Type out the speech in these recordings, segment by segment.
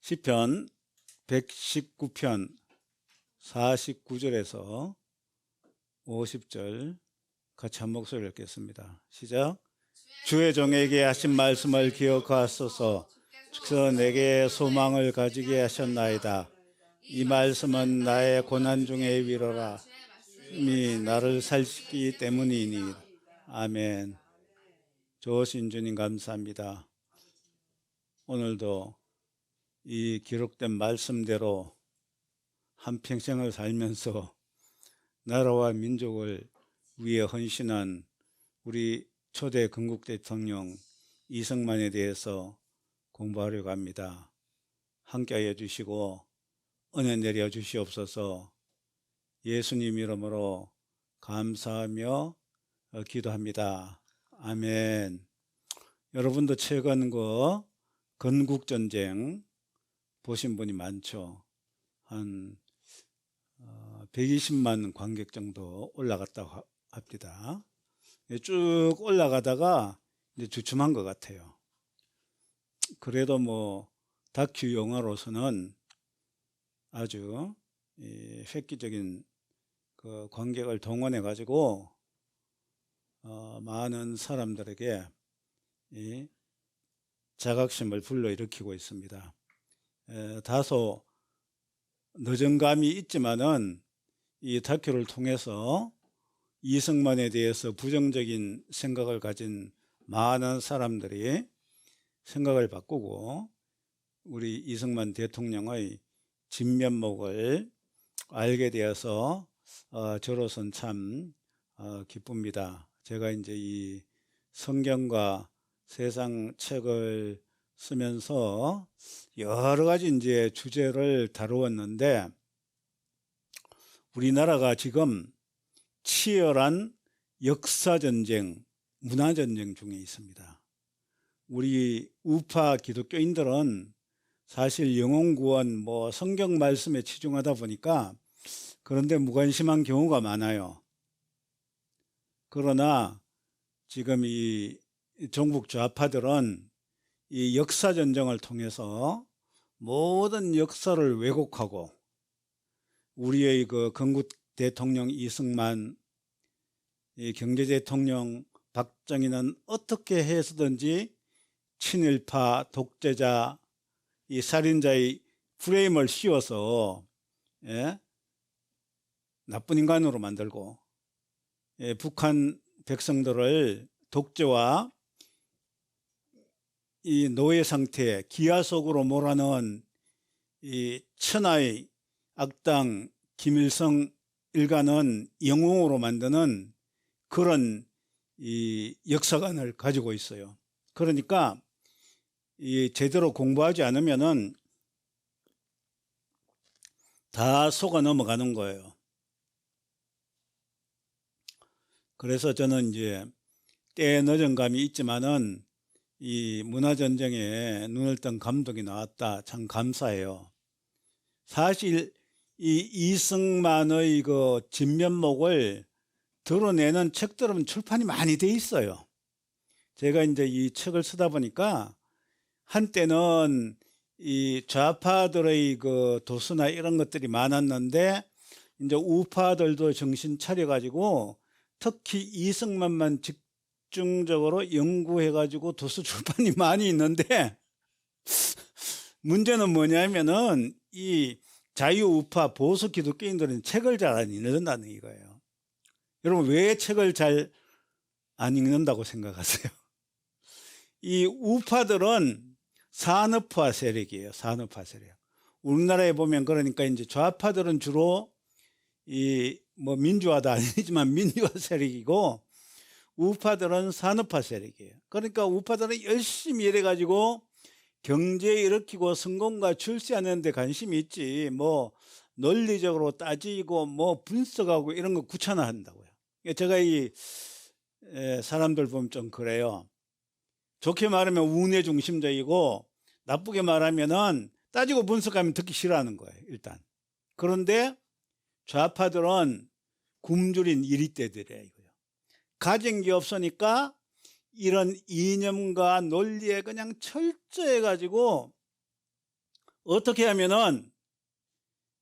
시편 119편 49절에서 50절 같이 한 목소리를 읽겠습니다. 시작. 주의 종에게 하신 말씀을 기억하소서. 주께서 내게 소망을 가지게 하셨나이다. 이 말씀은 나의 고난 중의 위로라. 이미 나를 살리기 때문이니. 아멘. 좋으신 주님 감사합니다. 오늘도 이 기록된 말씀대로 한평생을 살면서 나라와 민족을 위해 헌신한 우리 초대 건국 대통령 이승만에 대해서 공부하려고 합니다. 함께하여 주시고 은혜 내려 주시옵소서. 예수님 이름으로 감사하며 기도합니다. 아멘. 여러분도 최근 건국전쟁 보신 분이 많죠. 한 120만 관객 정도 올라갔다고 합니다. 쭉 올라가다가 이제 주춤한 것 같아요. 그래도 다큐 영화로서는 아주 획기적인 그 관객을 동원해 가지고 많은 사람들에게 이 자각심을 불러일으키고 있습니다. 다소 늦은 감이 있지만은 이 다큐를 통해서 이승만에 대해서 부정적인 생각을 가진 많은 사람들이 생각을 바꾸고 우리 이승만 대통령의 진면목을 알게 되어서 저로서는 참 기쁩니다. 제가 이제 이 성경과 세상 책을 쓰면서 여러 가지 이제 주제를 다루었는데 우리나라가 지금 치열한 역사전쟁, 문화전쟁 중에 있습니다. 우리 우파 기독교인들은 사실 영혼구원, 성경 말씀에 치중하다 보니까 그런데 무관심한 경우가 많아요. 그러나 지금 이 종북 좌파들은 이 역사전쟁을 통해서 모든 역사를 왜곡하고 우리의 그 건국 대통령 이승만, 이 경제대통령 박정희는 어떻게 해서든지 친일파, 독재자, 이 살인자의 프레임을 씌워서 나쁜 인간으로 만들고 북한 백성들을 독재와 이 노예 상태, 기아 속으로 몰아넣은 이 천하의 악당 김일성 일가는 영웅으로 만드는 그런 이 역사관을 가지고 있어요. 그러니까 이 제대로 공부하지 않으면은 다 속아 넘어가는 거예요. 그래서 저는 이제 때 늦은 감이 있지만은 이 문화전쟁에 눈을 뜬 감독이 나왔다. 참 감사해요. 사실 이 이승만의 그 진면목을 드러내는 책들은 출판이 많이 돼 있어요. 제가 이제 이 책을 쓰다 보니까 한때는 이 좌파들의 그 도서나 이런 것들이 많았는데 이제 우파들도 정신 차려가지고 특히 이승만만 집중적으로 연구해가지고 도서 출판이 많이 있는데 문제는 뭐냐면은 이 자유우파 보수 기독교인들은 책을 잘 안 읽는다는 이거예요. 여러분 왜 책을 잘 안 읽는다고 생각하세요? 이 우파들은 산업화 세력이에요. 산업화 세력. 우리나라에 보면 그러니까 이제 좌파들은 주로 민주화도 아니지만 민주화 세력이고 우파들은 산업화 세력이에요. 그러니까 우파들은 열심히 일해가지고 경제 일으키고 성공과 출세하는 데 관심이 있지 논리적으로 따지고 분석하고 이런 거 귀찮아한다고요. 제가 이 사람들 보면 좀 그래요. 좋게 말하면 우뇌 중심적이고 나쁘게 말하면은 따지고 분석하면 듣기 싫어하는 거예요. 일단. 그런데 좌파들은 굶주린 이리떼들이에요. 이거요. 가진 게 없으니까 이런 이념과 논리에 그냥 철저해 가지고 어떻게 하면은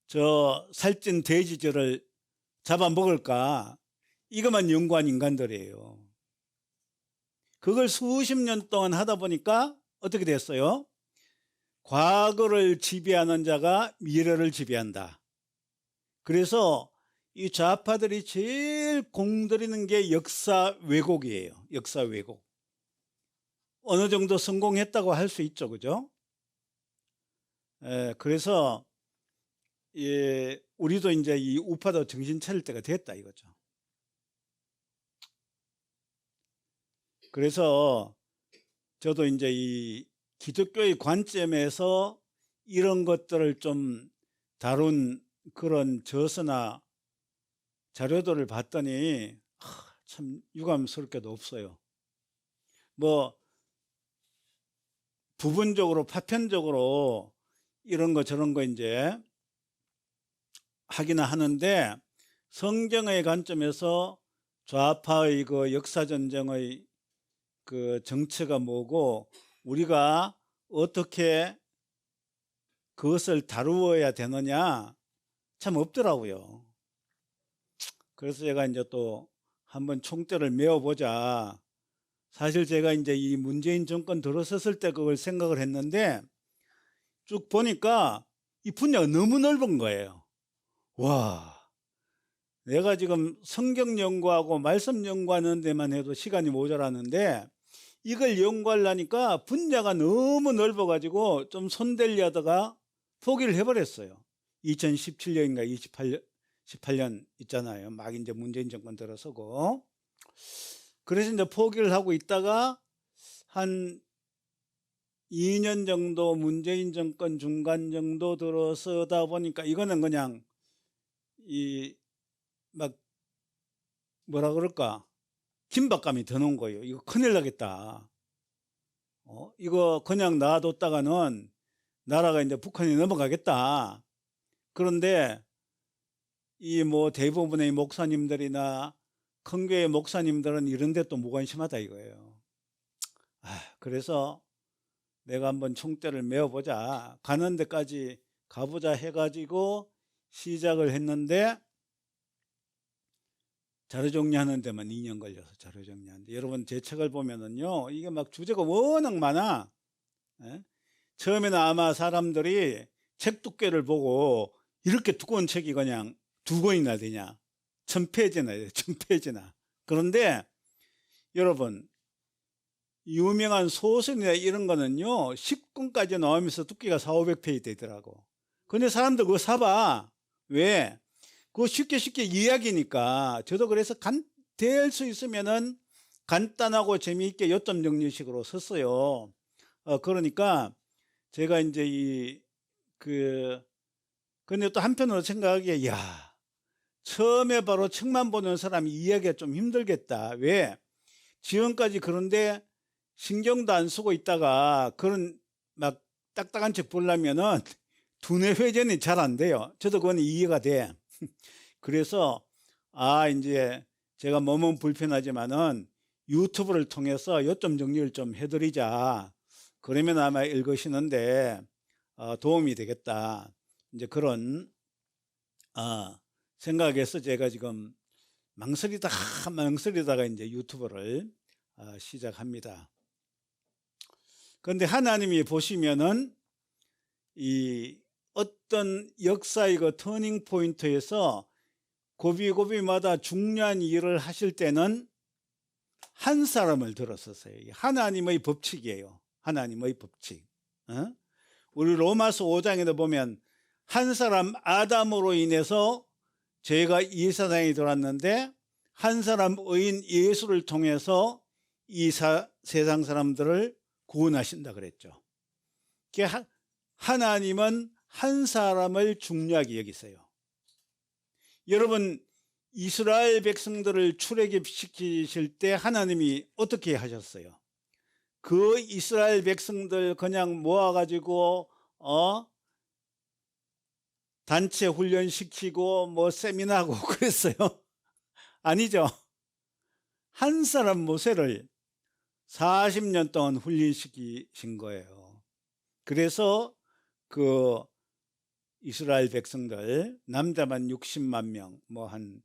저 살찐 돼지들을 잡아먹을까? 이것만 연구한 인간들이에요. 그걸 수십 년 동안 하다 보니까 어떻게 됐어요? 과거를 지배하는 자가 미래를 지배한다. 그래서 이 좌파들이 제일 공들이는 게 역사 왜곡이에요. 역사 왜곡. 어느 정도 성공했다고 할 수 있죠. 그죠? 그래서 우리도 이제 이 우파도 정신 차릴 때가 됐다 이거죠. 그래서 저도 이제 이 기독교의 관점에서 이런 것들을 좀 다룬 그런 저서나 자료들을 봤더니 참 유감스럽게도 없어요. 뭐 부분적으로 파편적으로 이런 거 저런 거 이제 하기는 하는데 성경의 관점에서 좌파의 그 역사전쟁의 그 정체가 뭐고 우리가 어떻게 그것을 다루어야 되느냐 참 없더라고요. 그래서 제가 이제 또 한번 총대를 메워보자. 사실 제가 이제 이 문재인 정권 들어섰을 때 그걸 생각을 했는데 쭉 보니까 이 분야가 너무 넓은 거예요. 와, 내가 지금 성경 연구하고 말씀 연구하는 데만 해도 시간이 모자라는데 이걸 연구하려니까 분야가 너무 넓어가지고 좀 손댈려 하다가 포기를 해버렸어요. 2017년인가 18년 있잖아요. 막 이제 문재인 정권 들어서고. 그래서 이제 포기를 하고 있다가 한 2년 정도 문재인 정권 중간 정도 들어서다 보니까 이거는 그냥 이 막 뭐라 그럴까 긴박감이 드는 거예요. 이거 큰일 나겠다. 이거 그냥 놔뒀다가는 나라가 이제 북한이 넘어가겠다. 그런데 이 뭐 대부분의 목사님들이나 큰 교회 목사님들은 이런 데 또 무관심하다 이거예요. 그래서 내가 한번 총대를 메워보자. 가는 데까지 가보자 해가지고 시작을 했는데 자료 정리하는 데만 2년 걸려서 자료 정리하는데 여러분 제 책을 보면은요 이게 막 주제가 워낙 많아. 처음에는 아마 사람들이 책 두께를 보고 이렇게 두꺼운 책이 그냥 2권이나 되냐 1000페이지나 돼요. 1000페이지나. 그런데 여러분 유명한 소설이나 이런 거는요 10권까지 나오면서 두께가 400~500페이지 되더라고. 근데 사람들 그거 사봐. 왜? 그거 쉽게 이야기니까. 저도 그래서 될 수 있으면은 간단하고 재미있게 요점 정리식으로 썼어요. 그러니까 제가 이제 근데 또 한편으로 생각하기에 야 처음에 바로 책만 보는 사람이 이해하기가 좀 힘들겠다. 왜? 지금까지 그런데 신경도 안 쓰고 있다가 그런 막 딱딱한 책 보려면은 두뇌 회전이 잘 안 돼요. 저도 그건 이해가 돼. 그래서 이제 제가 몸은 불편하지만은 유튜브를 통해서 요점 정리를 좀 해드리자. 그러면 아마 읽으시는데 도움이 되겠다. 이제 그런 생각에서 제가 지금 망설이다가 이제 유튜브를 시작합니다. 그런데 하나님이 보시면은 이 어떤 역사의 그 터닝 포인트에서 고비고비마다 중요한 일을 하실 때는 한 사람을 들었었어요. 하나님의 법칙이에요. 하나님의 법칙. 우리 로마서 5장에도 보면 한 사람 아담으로 인해서 죄가 이 세상에 들어왔는데 한 사람 의인 예수를 통해서 이 세상 사람들을 구원하신다 그랬죠. 하나님은 한 사람을 중요하게 여기세요. 여러분 이스라엘 백성들을 출애굽시키실 때 하나님이 어떻게 하셨어요? 그 이스라엘 백성들 그냥 모아가지고 단체 훈련시키고 뭐 세미나하고 그랬어요? 아니죠. 한 사람 모세를 40년 동안 훈련시키신 거예요. 그래서 그 이스라엘 백성들 남자만 60만 명, 뭐 한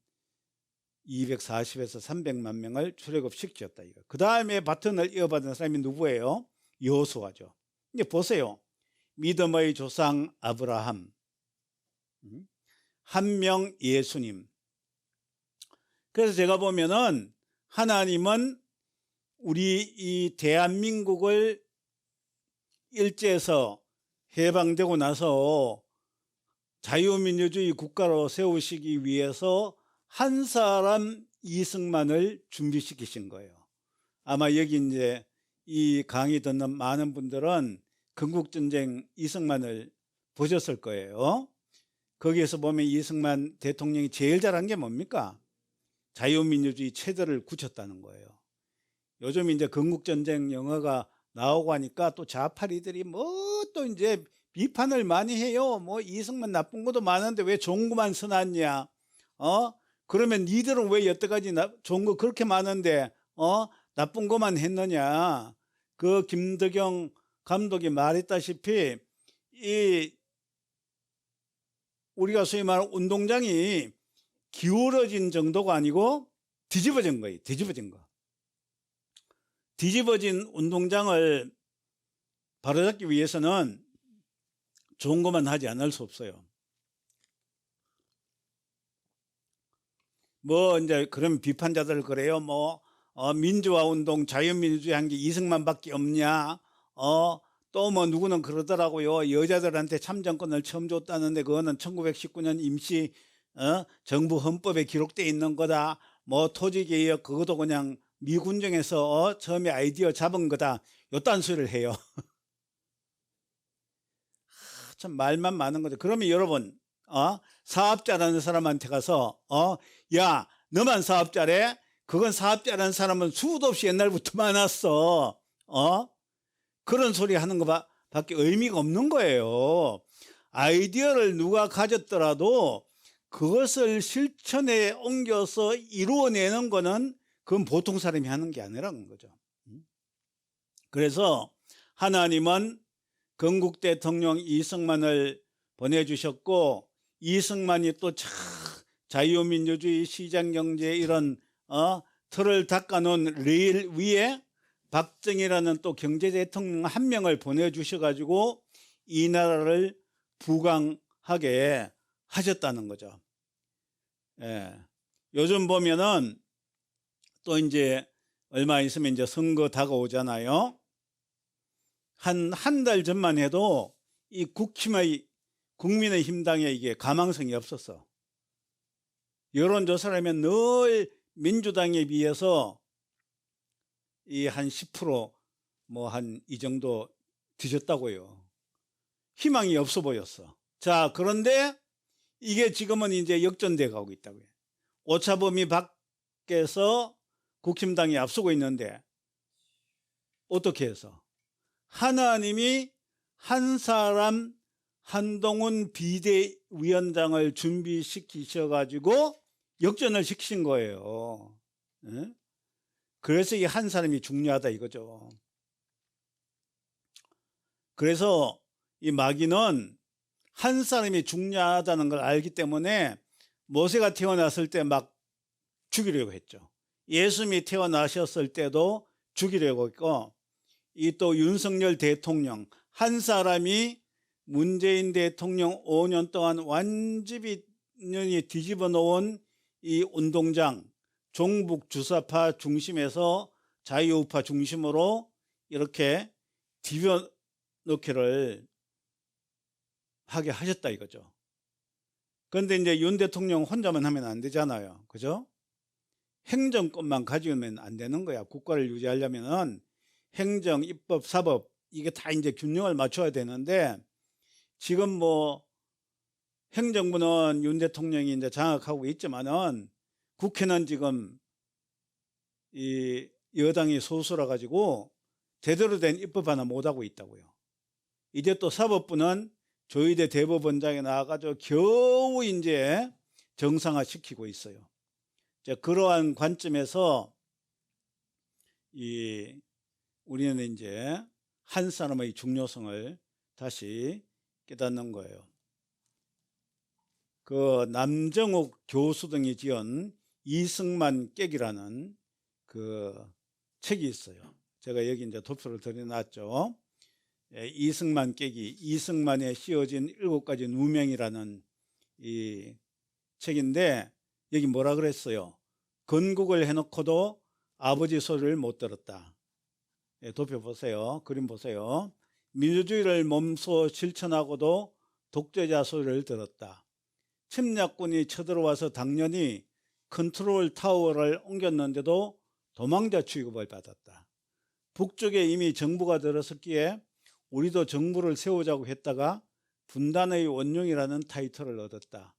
240에서 300만 명을 출애굽시켰다 이거. 그 다음에 바톤을 이어받은 사람이 누구예요? 여호수아죠. 이제 보세요. 믿음의 조상 아브라함, 한 명 예수님. 그래서 제가 보면은 하나님은 우리 이 대한민국을 일제에서 해방되고 나서 자유민주주의 국가로 세우시기 위해서 한 사람 이승만을 준비시키신 거예요. 아마 여기 이제 이 강의 듣는 많은 분들은 건국전쟁 이승만을 보셨을 거예요. 거기에서 보면 이승만 대통령이 제일 잘한 게 뭡니까? 자유민주주의 체제를 굳혔다는 거예요. 요즘 이제 건국전쟁 영화가 나오고 하니까 또 좌파리들이 뭐 또 이제 비판을 많이 해요. 뭐 이승만 나쁜 것도 많은데 왜 좋은 것만 써놨냐? 그러면 니들은 왜 여태까지 좋은 거 그렇게 많은데 나쁜 것만 했느냐? 그 김덕영 감독이 말했다시피 이 우리가 소위 말하는 운동장이 기울어진 정도가 아니고 뒤집어진 거예요. 뒤집어진 거. 뒤집어진 운동장을 바로잡기 위해서는 좋은 것만 하지 않을 수 없어요. 뭐 이제 그런 비판자들 그래요. 뭐 민주화 운동 자유민주주의 한 게 이승만밖에 없냐? 또 뭐 누구는 그러더라고요. 여자들한테 참정권을 처음 줬다는데 그거는 1919년 임시 정부 헌법에 기록돼 있는 거다. 뭐 토지개혁 그것도 그냥 미군정에서 처음에 아이디어 잡은 거다. 요딴 소리를 해요. 참 말만 많은 거죠. 그러면 여러분 사업자라는 사람한테 가서 야 너만 사업자래? 그건 사업자라는 사람은 수도 없이 옛날부터 많았어. 그런 소리 하는 거밖에 의미가 없는 거예요. 아이디어를 누가 가졌더라도 그것을 실천에 옮겨서 이루어내는 거는 그건 보통 사람이 하는 게 아니라는 거죠. 그래서 하나님은 건국 대통령 이승만을 보내주셨고 이승만이 또 자유민주주의 시장경제 이런 틀을 닦아놓은 레일 위에 박정희라는 또 경제대통령 한 명을 보내주셔가지고 이 나라를 부강하게 하셨다는 거죠. 예. 요즘 보면은 또 이제 얼마 있으면 이제 선거 다가오잖아요. 한 달 전만 해도 이 국민의힘당에 이게 가망성이 없었어. 여론조사를 하면 늘 민주당에 비해서 이 한 10% 뭐 한 이 정도 뒤졌다고요. 희망이 없어 보였어. 자, 그런데 이게 지금은 이제 역전돼 가고 있다고요. 오차범위 밖에서 국힘당이 앞서고 있는데 어떻게 해서? 하나님이 한 사람 한동훈 비대위원장을 준비시키셔가지고 역전을 시키신 거예요. 네? 그래서 이 한 사람이 중요하다 이거죠. 그래서 이 마귀는 한 사람이 중요하다는 걸 알기 때문에 모세가 태어났을 때 막 죽이려고 했죠. 예수님이 태어나셨을 때도 죽이려고 했고 이 또 윤석열 대통령 한 사람이 문재인 대통령 5년 동안 완전히 뒤집어 놓은 이 운동장 종북 주사파 중심에서 자유우파 중심으로 이렇게 뒤집어 놓기를 하게 하셨다 이거죠. 그런데 이제 윤 대통령 혼자만 하면 안 되잖아요. 그죠? 행정권만 가지면 안 되는 거야. 국가를 유지하려면은 행정, 입법, 사법 이게 다 이제 균형을 맞춰야 되는데 지금 뭐 행정부는 윤 대통령이 이제 장악하고 있지만은 국회는 지금 이 여당이 소수라 가지고 제대로 된 입법 하나 못 하고 있다고요. 이제 또 사법부는 조희대 대법원장에 나와가지고 겨우 이제 정상화 시키고 있어요. 자, 그러한 관점에서 우리는 이제 한 사람의 중요성을 다시 깨닫는 거예요. 그 남정욱 교수 등이 지은 이승만 깨기라는 그 책이 있어요. 제가 여기 이제 도표를 드려놨죠. 이승만 깨기, 이승만에 씌워진 7가지 누명이라는 이 책인데, 여기 뭐라 그랬어요? 건국을 해놓고도 아버지 소리를 못 들었다. 도표 보세요. 그림 보세요. 민주주의를 몸소 실천하고도 독재자 소리를 들었다. 침략군이 쳐들어와서 당연히 컨트롤 타워를 옮겼는데도 도망자 취급을 받았다. 북쪽에 이미 정부가 들어섰기에 우리도 정부를 세우자고 했다가 분단의 원흉이라는 타이틀을 얻었다.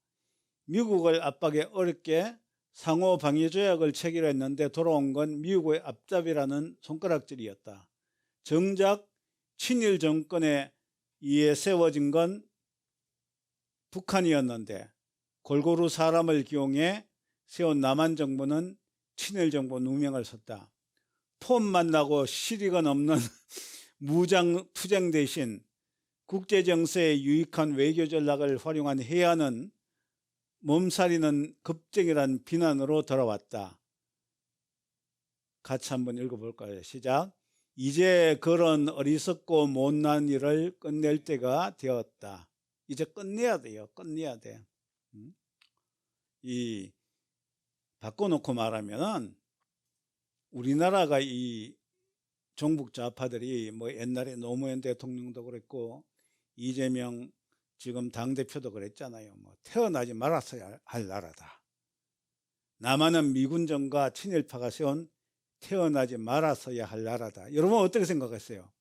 미국을 압박에 어렵게 상호방위조약을 체결했는데 돌아온 건 미국의 앞잡이라는 손가락질이었다. 정작 친일 정권에 의해 세워진 건 북한이었는데 골고루 사람을 기용해 세운 남한 정부는 친일 정부 누명을 썼다. 폼만 나고 실익은 없는 무장 투쟁 대신 국제정세에 유익한 외교 전략을 활용한 해안은 몸살이는 겁쟁이란 비난으로 돌아왔다. 같이 한번 읽어볼까요? 시작. 이제 그런 어리석고 못난 일을 끝낼 때가 되었다. 이제 끝내야 돼요. 끝내야 돼. 이 바꿔놓고 말하면은 우리나라가 이 종북 좌파들이 뭐 옛날에 노무현 대통령도 그랬고 이재명 지금 당대표도 그랬잖아요. 뭐 태어나지 말았어야 할 나라다. 남한은 미군정과 친일파가 세운 태어나지 말았어야 할 나라다. 여러분 어떻게 생각하세요?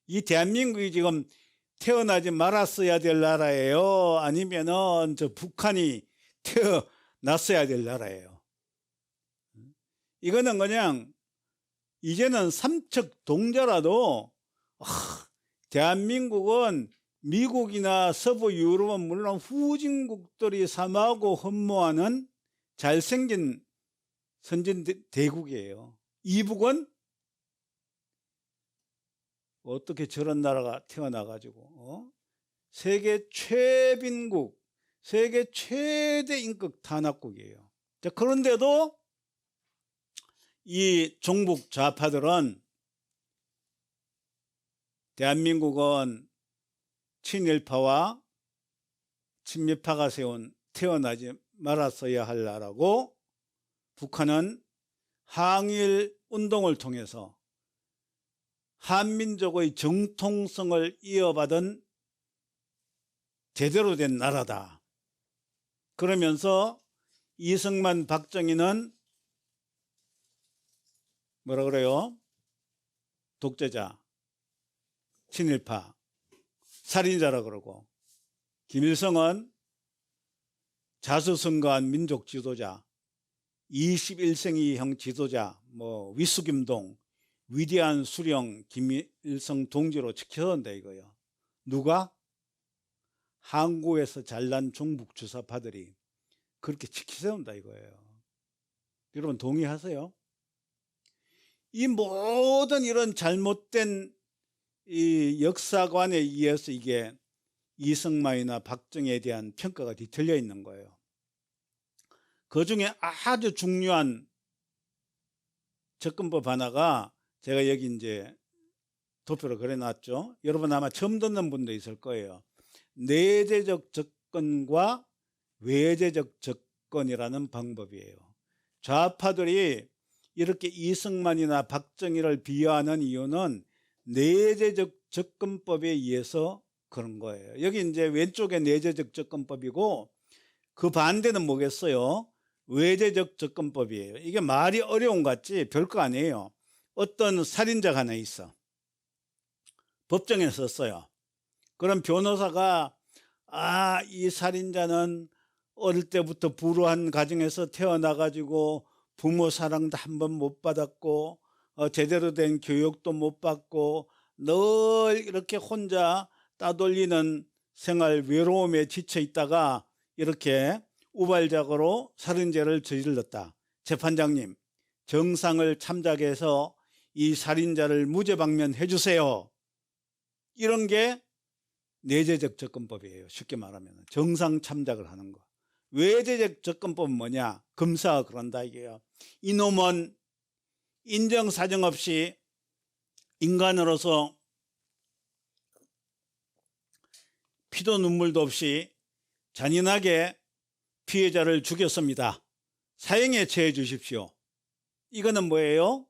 이 대한민국이 지금 태어나지 말았어야 될 나라예요? 아니면은 저 북한이 태어났어야 될 나라예요? 이거는 그냥 이제는 삼척 동자라도 대한민국은 미국이나 서부 유럽은 물론 후진국들이 삼하고 흠모하는 잘생긴 선진 대국이에요. 이북은 어떻게 저런 나라가 태어나가지고 세계 최빈국, 세계 최대 인격 탄압국이에요. 자, 그런데도 이 종북 좌파들은 대한민국은 친일파와 친미파가 세운 태어나지 말았어야 할 나라고 북한은 항일 운동을 통해서 한민족의 정통성을 이어받은 제대로 된 나라다. 그러면서 이승만, 박정희는 뭐라 그래요? 독재자, 친일파, 살인자라 그러고, 김일성은 자수성가한 민족 지도자, 21세기형 지도자, 뭐 위수김동, 위대한 수령 김일성 동지로 지켜온다 이거요. 누가? 한국에서 잘난 종북 주사파들이 그렇게 지켜세운다 이거예요. 여러분 동의하세요? 이 모든 이런 잘못된 이 역사관에 의해서 이게 이승만이나 박정희에 대한 평가가 뒤틀려 있는 거예요. 그 중에 아주 중요한 접근법 하나가 제가 여기 이제 도표로 그려놨죠. 여러분 아마 처음 듣는 분도 있을 거예요. 내재적 접근과 외재적 접근이라는 방법이에요. 좌파들이 이렇게 이승만이나 박정희를 비하하는 이유는 내재적 접근법에 의해서 그런 거예요. 여기 이제 왼쪽에 내재적 접근법이고 그 반대는 뭐겠어요? 외재적 접근법이에요. 이게 말이 어려운 것 같지 별거 아니에요. 어떤 살인자가 하나 있어. 법정에 썼어요. 그럼 변호사가 이 살인자는 어릴 때부터 불우한 가정에서 태어나가지고 부모 사랑도 한 번 못 받았고 제대로 된 교육도 못 받고 늘 이렇게 혼자 따돌리는 생활 외로움에 지쳐 있다가 이렇게 우발적으로 살인죄를 저질렀다. 재판장님, 정상을 참작해서 이 살인자를 무죄 방면해 주세요. 이런 게 내재적 접근법이에요. 쉽게 말하면 정상 참작을 하는 거. 외재적 접근법은 뭐냐? 검사가 그런다 이게요. 이놈은 인정사정 없이 인간으로서 피도 눈물도 없이 잔인하게 피해자를 죽였습니다. 사형에 처해 주십시오. 이거는 뭐예요?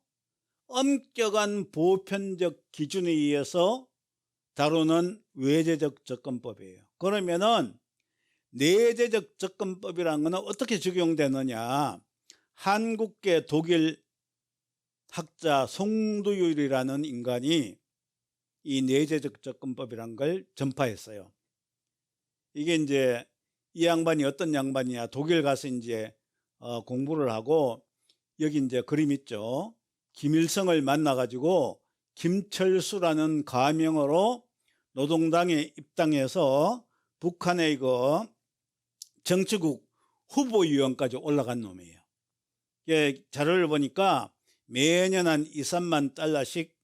엄격한 보편적 기준에 의해서 다루는 외재적 접근법이에요. 그러면은 내재적 접근법이라는 것은 어떻게 적용되느냐? 한국계 독일 학자 송두율이라는 인간이 이 내재적 접근법이라는 걸 전파했어요. 이게 이제 이 양반이 어떤 양반이냐? 독일 가서 이제 공부를 하고 여기 이제 그림 있죠. 김일성을 만나가지고 김철수라는 가명으로 노동당에 입당해서 북한의 이거 정치국 후보위원까지 올라간 놈이에요. 자료를 보니까 매년 한 2, 3만 달러씩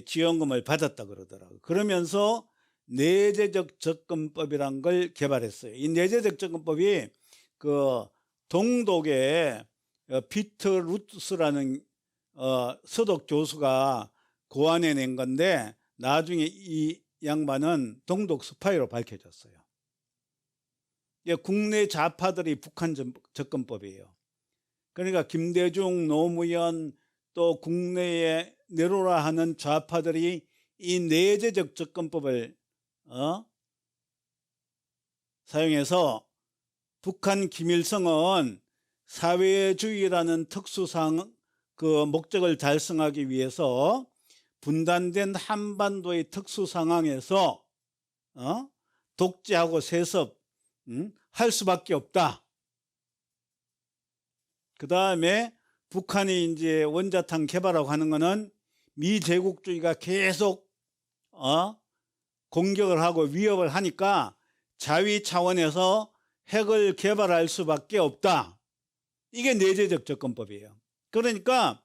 지원금을 받았다 그러더라고요. 그러면서 내재적 접근법이란 걸 개발했어요. 이 내재적 접근법이 그 동독의 피트 루트스라는 서독 교수가 고안해낸 건데 나중에 이 양반은 동독 스파이로 밝혀졌어요. 국내 좌파들이 북한 접근법이에요. 그러니까 김대중, 노무현 또 국내에 내로라 하는 좌파들이 이 내재적 접근법을 사용해서 북한 김일성은 사회주의라는 특수상 그 목적을 달성하기 위해서 분단된 한반도의 특수 상황에서 독재하고 세습 할 수밖에 없다. 그 다음에 북한이 이제 원자탄 개발하고 하는 거는 미제국주의가 계속 공격을 하고 위협을 하니까 자위 차원에서 핵을 개발할 수밖에 없다. 이게 내재적 접근법이에요. 그러니까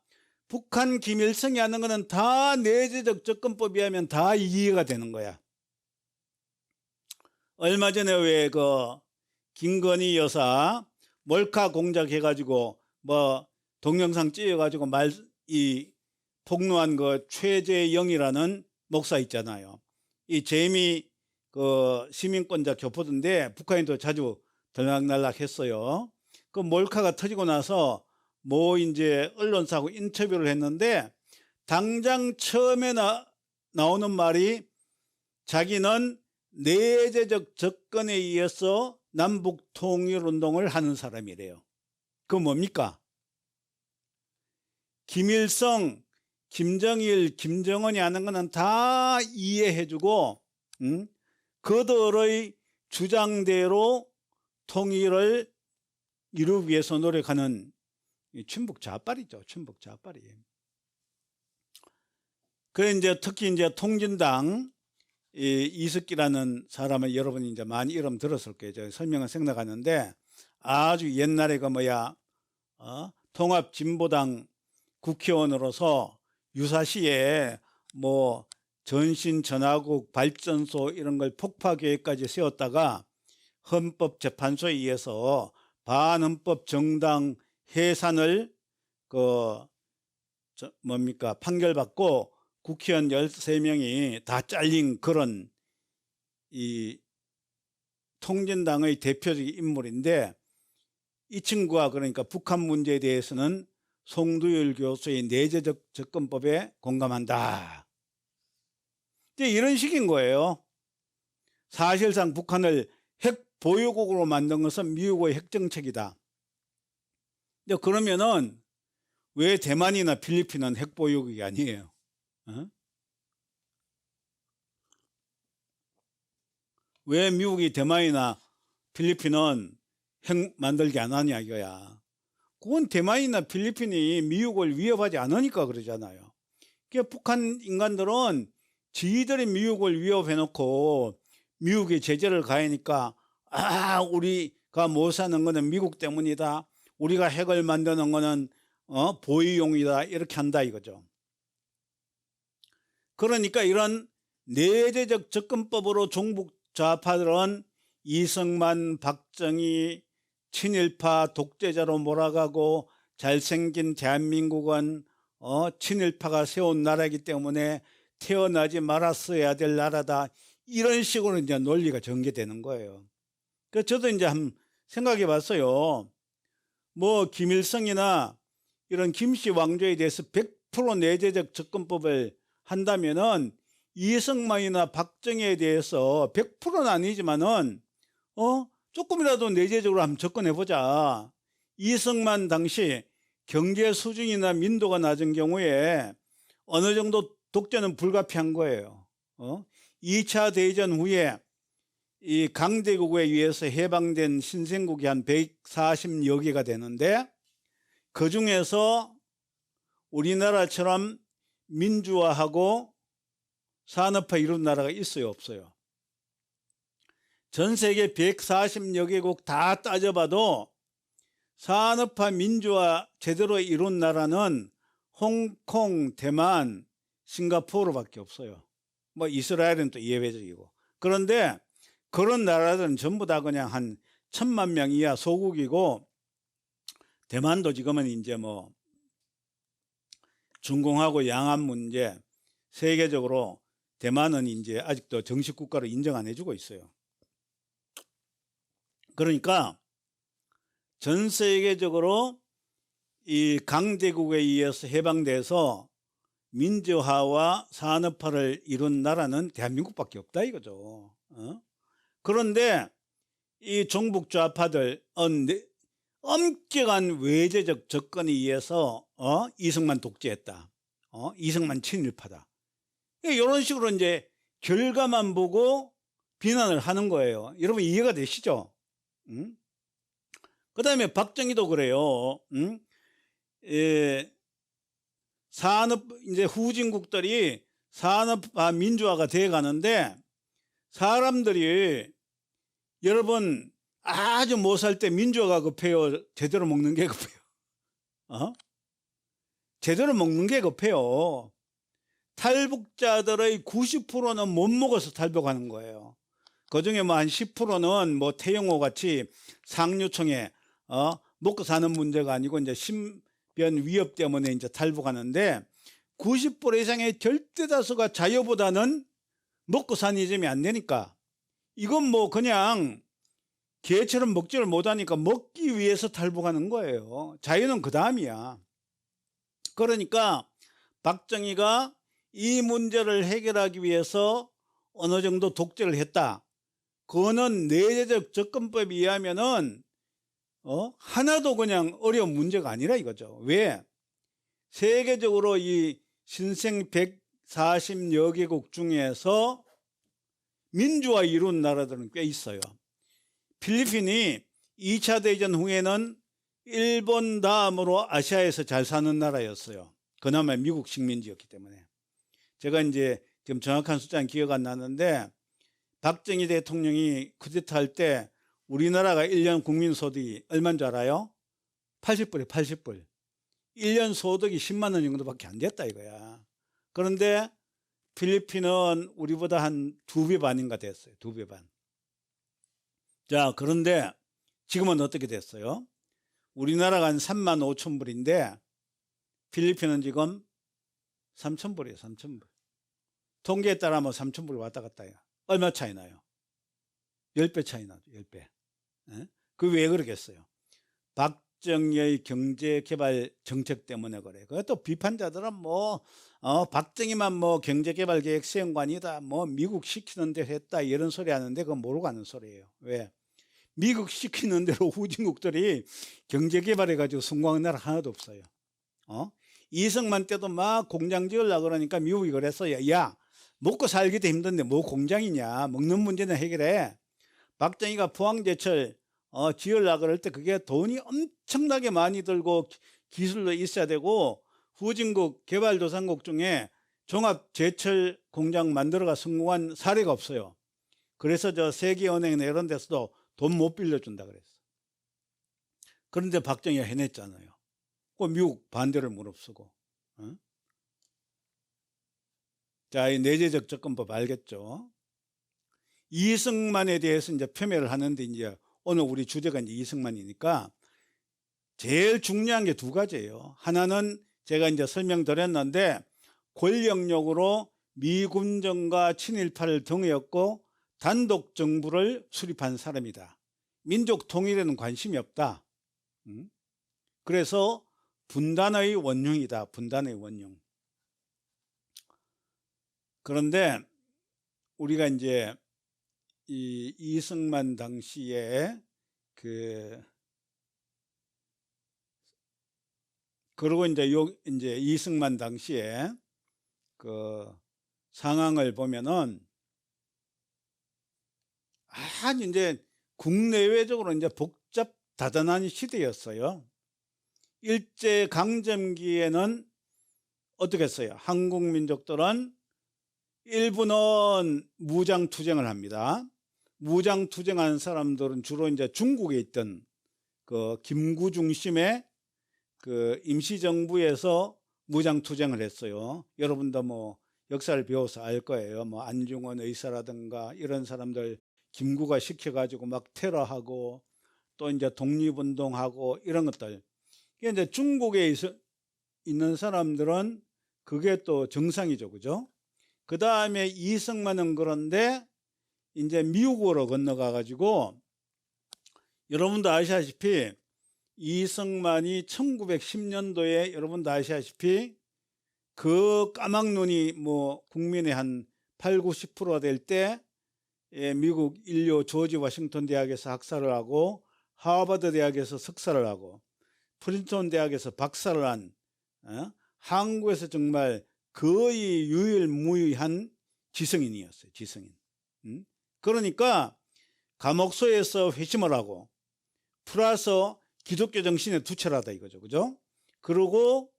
북한 김일성이 하는 거는 다 내재적 접근법이 하면 다 이해가 되는 거야. 얼마 전에 왜 그 김건희 여사 몰카 공작 해가지고 뭐 동영상 찍어가지고 폭로한 그 최재영이라는 목사 있잖아요. 이 재미 그 시민권자 교포인데 북한인도 자주 들락날락 했어요. 그 몰카가 터지고 나서 뭐 이제 언론사하고 인터뷰를 했는데 당장 처음에 나오는 말이 자기는 내재적 접근에 의해서 남북 통일 운동을 하는 사람이래요. 그 뭡니까? 김일성, 김정일, 김정은이 하는 거는 다 이해해주고 그들의 주장대로 통일을 이루기 위해서 노력하는 친북 좌빨이죠. 친북 좌빨이. 그래 이제 특히 이제 통진당 이석기라는 사람을 여러분이 이제 많이 이름 들었을 거예요. 저 설명은 생각하는데 아주 옛날에 그 통합진보당 국회의원으로서 유사시에 뭐 전신전화국 발전소 이런 걸 폭파 계획까지 세웠다가 헌법재판소에 의해서 반헌법 정당 해산을 판결받고 국회의원 13명이 다 잘린 그런 이 통진당의 대표적인 인물인데 이 친구가 그러니까 북한 문제에 대해서는 송두율 교수의 내재적 접근법에 공감한다. 이런 식인 거예요. 사실상 북한을 핵 보유국으로 만든 것은 미국의 핵정책이다. 그러면은 왜 대만이나 필리핀은 핵 보유국이 아니에요? 왜 미국이 대만이나 필리핀은 핵 만들게 안 하냐 이거야. 그건 대만이나 필리핀이 미국을 위협하지 않으니까 그러잖아요. 그러니까 북한 인간들은 지들이 미국을 위협해놓고 미국이 제재를 가하니까 우리가 못 사는 거는 미국 때문이다. 우리가 핵을 만드는 거는 보유용이다. 이렇게 한다 이거죠. 그러니까 이런 내재적 접근법으로 종북 좌파들은 이승만, 박정희, 친일파 독재자로 몰아가고 잘생긴 대한민국은 친일파가 세운 나라이기 때문에 태어나지 말았어야 될 나라다. 이런 식으로 이제 논리가 전개되는 거예요. 그래서 저도 이제 한번 생각해 봤어요. 뭐 김일성이나 이런 김씨 왕조에 대해서 100% 내재적 접근법을 한다면은 이승만이나 박정희에 대해서 100%는 아니지만은 조금이라도 내재적으로 한번 접근해 보자. 이승만 당시 경제 수준이나 민도가 낮은 경우에 어느 정도 독재는 불가피한 거예요. 2차 대전 후에 이 강대국에 의해서 해방된 신생국이 한 140여 개가 되는데 그 중에서 우리나라처럼 민주화하고 산업화 이룬 나라가 있어요, 없어요? 전 세계 140여 개국 다 따져봐도 산업화 민주화 제대로 이룬 나라는 홍콩, 대만, 싱가포르밖에 없어요. 뭐 이스라엘은 또 예외적이고. 그런데 그런 나라들은 전부 다 그냥 한 1,000만 명 이하 소국이고, 대만도 지금은 이제 뭐 중공하고 양안 문제 세계적으로 대만은 이제 아직도 정식 국가로 인정 안 해주고 있어요. 그러니까 전 세계적으로 이 강대국에 의해서 해방돼서 민주화와 산업화를 이룬 나라는 대한민국밖에 없다 이거죠. 그런데 이 종북 좌파들 엄격한 외제적 접근에 의해서 이승만 독재했다. 이승만 친일파다. 이런 식으로 이제 결과만 보고 비난을 하는 거예요. 여러분 이해가 되시죠? 그 다음에 박정희도 그래요. 산업 이제 후진국들이 산업화 민주화가 돼 가는데 사람들이 여러분 아주 못 살 때 민주화가 급해요, 제대로 먹는 게 급해요? 제대로 먹는 게 급해요. 탈북자들의 90%는 못 먹어서 탈북하는 거예요. 그중에 뭐 한 10%는 뭐 태영호 같이 상류층에 먹고 사는 문제가 아니고 이제 신변 위협 때문에 이제 탈북하는데 90% 이상의 절대 다수가 자유보다는 먹고 사는 이점이 안 되니까 이건 뭐 그냥 개처럼 먹지를 못하니까 먹기 위해서 탈북하는 거예요. 자유는 그 다음이야. 그러니까 박정희가 이 문제를 해결하기 위해서 어느 정도 독재를 했다. 그거는 내재적 접근법에 의하면은 하나도 그냥 어려운 문제가 아니라 이거죠. 왜? 세계적으로 이 신생 140여 개국 중에서 민주화 이룬 나라들은 꽤 있어요. 필리핀이 2차 대전 후에는 일본 다음으로 아시아에서 잘 사는 나라였어요. 그나마 미국 식민지였기 때문에. 제가 이제 지금 정확한 숫자는 기억 안 나는데 박정희 대통령이 쿠데타 할 때 우리나라가 1년 국민 소득이 얼마인 줄 알아요? 80불이에요, 80불. 1년 소득이 10만 원 정도밖에 안 됐다 이거야. 그런데 필리핀은 우리보다 한 2배 반인가 됐어요. 2배 반. 자, 그런데 지금은 어떻게 됐어요? 우리나라가 한 3만 5천 불인데 필리핀은 지금 3천 불이에요. 3천 불. 통계에 따라 뭐 3천 불 왔다 갔다 해요. 얼마 차이 나요? 10배 차이 나죠. 10배. 그 왜 그러겠어요? 박정희의 경제개발 정책 때문에 그래. 그것도 비판자들은 뭐 박정희만 뭐 경제개발 계획 수행관이다, 뭐 미국 시키는 대로 했다 이런 소리 하는데 그건 모르고 하는 소리예요. 왜? 미국 시키는 대로 후진국들이 경제개발해 가지고 성공한 나라 하나도 없어요. 이승만 때도 막 공장 지으려고 그러니까 미국이 그랬어요. 야, 먹고 살기도 힘든데 뭐 공장이냐, 먹는 문제는 해결해. 박정희가 포항제철 지으려고 그럴 때 그게 돈이 엄청나게 많이 들고 기술도 있어야 되고 후진국 개발도상국 중에 종합제철 공장 만들어가 성공한 사례가 없어요. 그래서 저 세계은행이나 이런 데서도 돈 못 빌려준다 그랬어. 그런데 박정희가 해냈잖아요. 그 미국 반대를 무릅쓰고. 자, 이 내재적 접근법 알겠죠? 이승만에 대해서 이제 표명을 하는데, 이제 오늘 우리 주제가 이제 이승만이니까 제일 중요한 게 두 가지예요. 하나는 제가 이제 설명드렸는데, 권력력으로 미군정과 친일파를 등에었고 단독 정부를 수립한 사람이다. 민족 통일에는 관심이 없다. 그래서 분단의 원흉이다. 분단의 원흉. 그런데 우리가 이제 이 이승만 당시에 그리고 이제 이승만 당시에 그 상황을 보면은 아주 이제 국내외적으로 이제 복잡다단한 시대였어요. 일제 강점기에는 어떻게 했어요? 한국 민족들은 일부는 무장투쟁을 합니다. 무장투쟁한 사람들은 주로 이제 중국에 있던 그 김구 중심의 그 임시정부에서 무장투쟁을 했어요. 여러분도 뭐 역사를 배워서 알 거예요. 뭐 안중근 의사라든가 이런 사람들 김구가 시켜가지고 막 테러하고 또 이제 독립운동하고 이런 것들. 이게 이제 중국에 있는 사람들은 그게 또 정상이죠. 그죠? 그 다음에 이승만은 그런데 이제 미국으로 건너가 가지고 여러분도 아시다시피 이승만이 1910년도에 여러분도 아시다시피 그 까막눈이 뭐 국민의 한 8, 90%가 될 때 미국 인류 조지 워싱턴 대학에서 학사를 하고 하버드 대학에서 석사를 하고 프린스턴 대학에서 박사를 한 한국에서 정말 거의 유일무이한 지성인이었어요. 지성인. 그러니까 감옥소에서 회심을 하고 플러스 기독교 정신에 투철하다 이거죠. 그죠? 그리고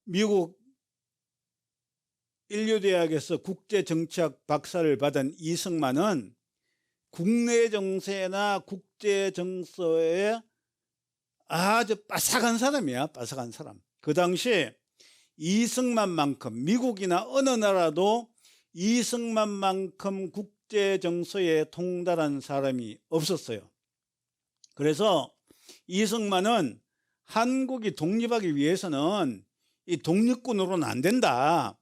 미국 인류대학에서 국제정치학 박사를 받은 이승만은 국내 정세나 국제 정서에 아주 빠삭한 사람이야. 빠삭한 사람. 그 당시 이승만만큼 미국이나 어느 나라도 이승만만큼 국제 정서에 통달한 사람이 없었어요. 그래서 이승만은 한국이 독립하기 위해서는 이 독립군으로는 안 된다.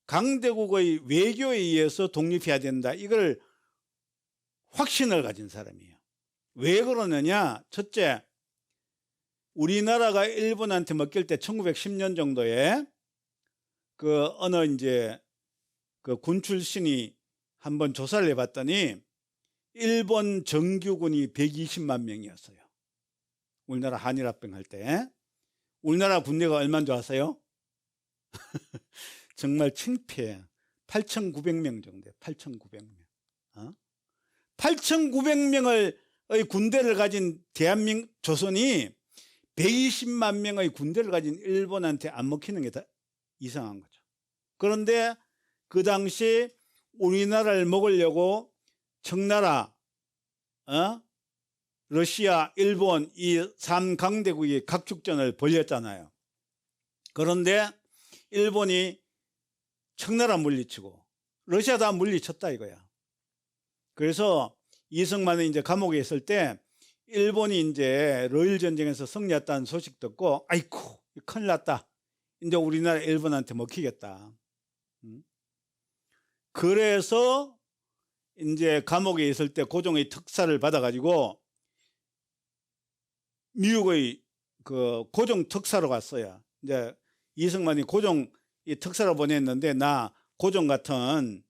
강대국의 외교에 의해서 독립해야 된다. 이걸 확신을 가진 사람이에요. 왜 그러느냐? 첫째, 우리나라가 일본한테 먹힐 때 1910년 정도에 그 어느 이제 그 군 출신이 한번 조사를 해봤더니 일본 정규군이 120만 명이었어요. 우리나라 한일합병 할 때. 우리나라 군대가 얼마인 줄 아세요? 정말 창피해. 8,900명 정도. 8,900명. 8,900명의 군대를 가진 대한민국 조선이 120만 명의 군대를 가진 일본한테 안 먹히는 게 다 이상한 거죠. 그런데 그 당시 우리나라를 먹으려고 청나라, 러시아, 일본 이 3강대국이 각축전을 벌였잖아요. 그런데 일본이 청나라 물리치고 러시아 다 물리쳤다 이거야. 그래서 이승만은 이제 감옥에 있을 때 일본이 이제 러일 전쟁에서 승리했다는 소식 듣고 아이쿠 큰일 났다. 이제 우리나라 일본한테 먹히겠다. 그래서 이제 감옥에 있을 때 고종의 특사를 받아가지고 미국의 그 고종 특사로 갔어요. 이제 이승만이 고종 이 특사로 보냈는데 나 고종 같은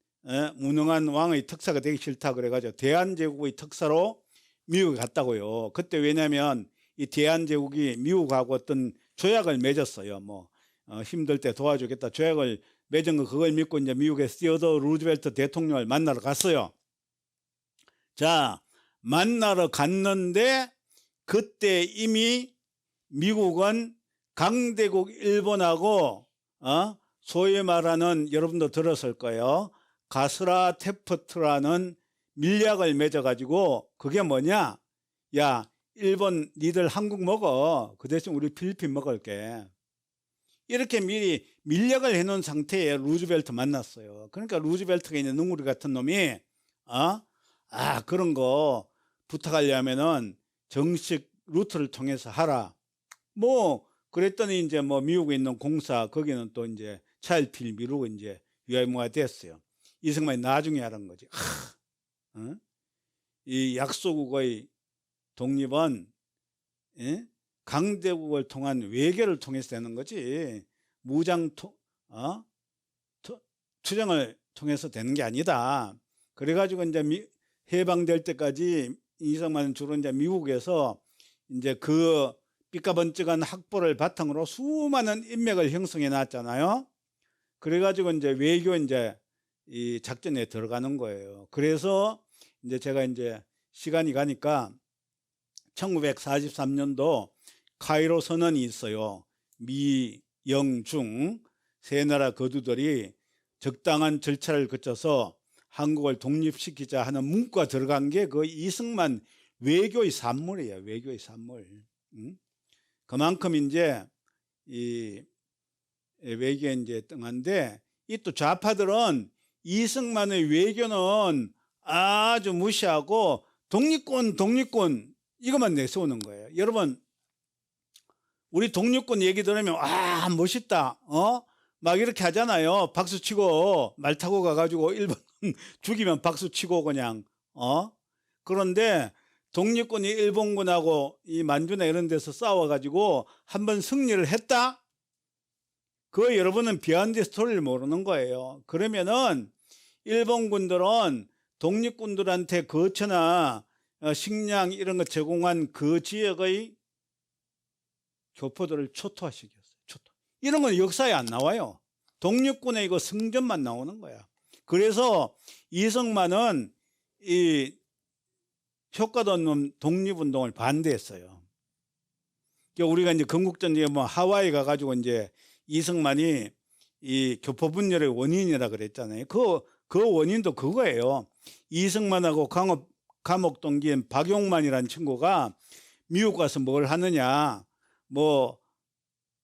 무능한 왕의 특사가 되기 싫다 그래가지고 대한제국의 특사로 미국에 갔다고요. 그때 왜냐하면 이 대한제국이 미국하고 어떤 조약을 맺었어요. 뭐 힘들 때 도와주겠다 조약을 맺은 거 그걸 믿고 이제 미국의 시어더 루즈벨트 대통령을 만나러 갔어요. 자, 만나러 갔는데 그때 이미 미국은 강대국 일본하고 소위 말하는 여러분도 들었을 거예요. 가스라 테프트라는 밀약을 맺어가지고 그게 뭐냐? 야, 일본 니들 한국 먹어. 그 대신 우리 필리핀 먹을게. 이렇게 미리 밀력을 해놓은 상태에 루즈벨트 만났어요. 그러니까 루즈벨트가 있는 능구리 같은 놈이 그런 거 부탁하려면은 정식 루트를 통해서 하라. 뭐 그랬더니 이제 뭐 미국에 있는 공사 거기는 또 이제 차일피일 미루고 이제 유야무가 됐어요. 이승만이 나중에 하는 거지. 이 약소국의 독립은 강대국을 통한 외교를 통해서 되는 거지 무장 투쟁을 통해서 되는 게 아니다. 그래가지고 이제 해방될 때까지 이승만은 주로 이제 미국에서 이제 그 삐까번쩍한 학보를 바탕으로 수많은 인맥을 형성해 놨잖아요. 그래가지고 이제 외교 이제 이 작전에 들어가는 거예요. 그래서 이제 제가 이제 시간이 가니까 1943년도 카이로 선언이 있어요. 미, 영, 중 세 나라 거두들이 적당한 절차를 거쳐서 한국을 독립시키자 하는 문구가 들어간 게 그 이승만 외교의 산물이에요. 외교의 산물. 그만큼 이제 이 외교에 이제 등한데 이 또 좌파들은 이승만의 외교는 아주 무시하고 독립군 이것만 내세우는 거예요. 여러분 우리 독립군 얘기 들으면 멋있다 막 이렇게 하잖아요. 박수 치고 말 타고 가가지고 일본 죽이면 박수 치고 그냥 그런데 독립군이 일본군하고 이 만주나 이런 데서 싸워가지고 한번 승리를 했다? 그 여러분은 비하인드 스토리를 모르는 거예요. 그러면은 일본군들은 독립군들한테 거처나 식량 이런 거 제공한 그 지역의 교포들을 초토화시켰어요. 이런 건 역사에 안 나와요. 독립군의 이거 승전만 나오는 거야. 그래서 이승만은 이 효과도 없는 독립운동을 반대했어요. 우리가 이제 건국전쟁에 뭐 하와이 가가지고 이제 이승만이 이 교포분열의 원인이라 그랬잖아요. 그 원인도 그거예요. 이승만하고 감옥 동기인 박용만이라는 친구가 미국 가서 뭘 하느냐, 뭐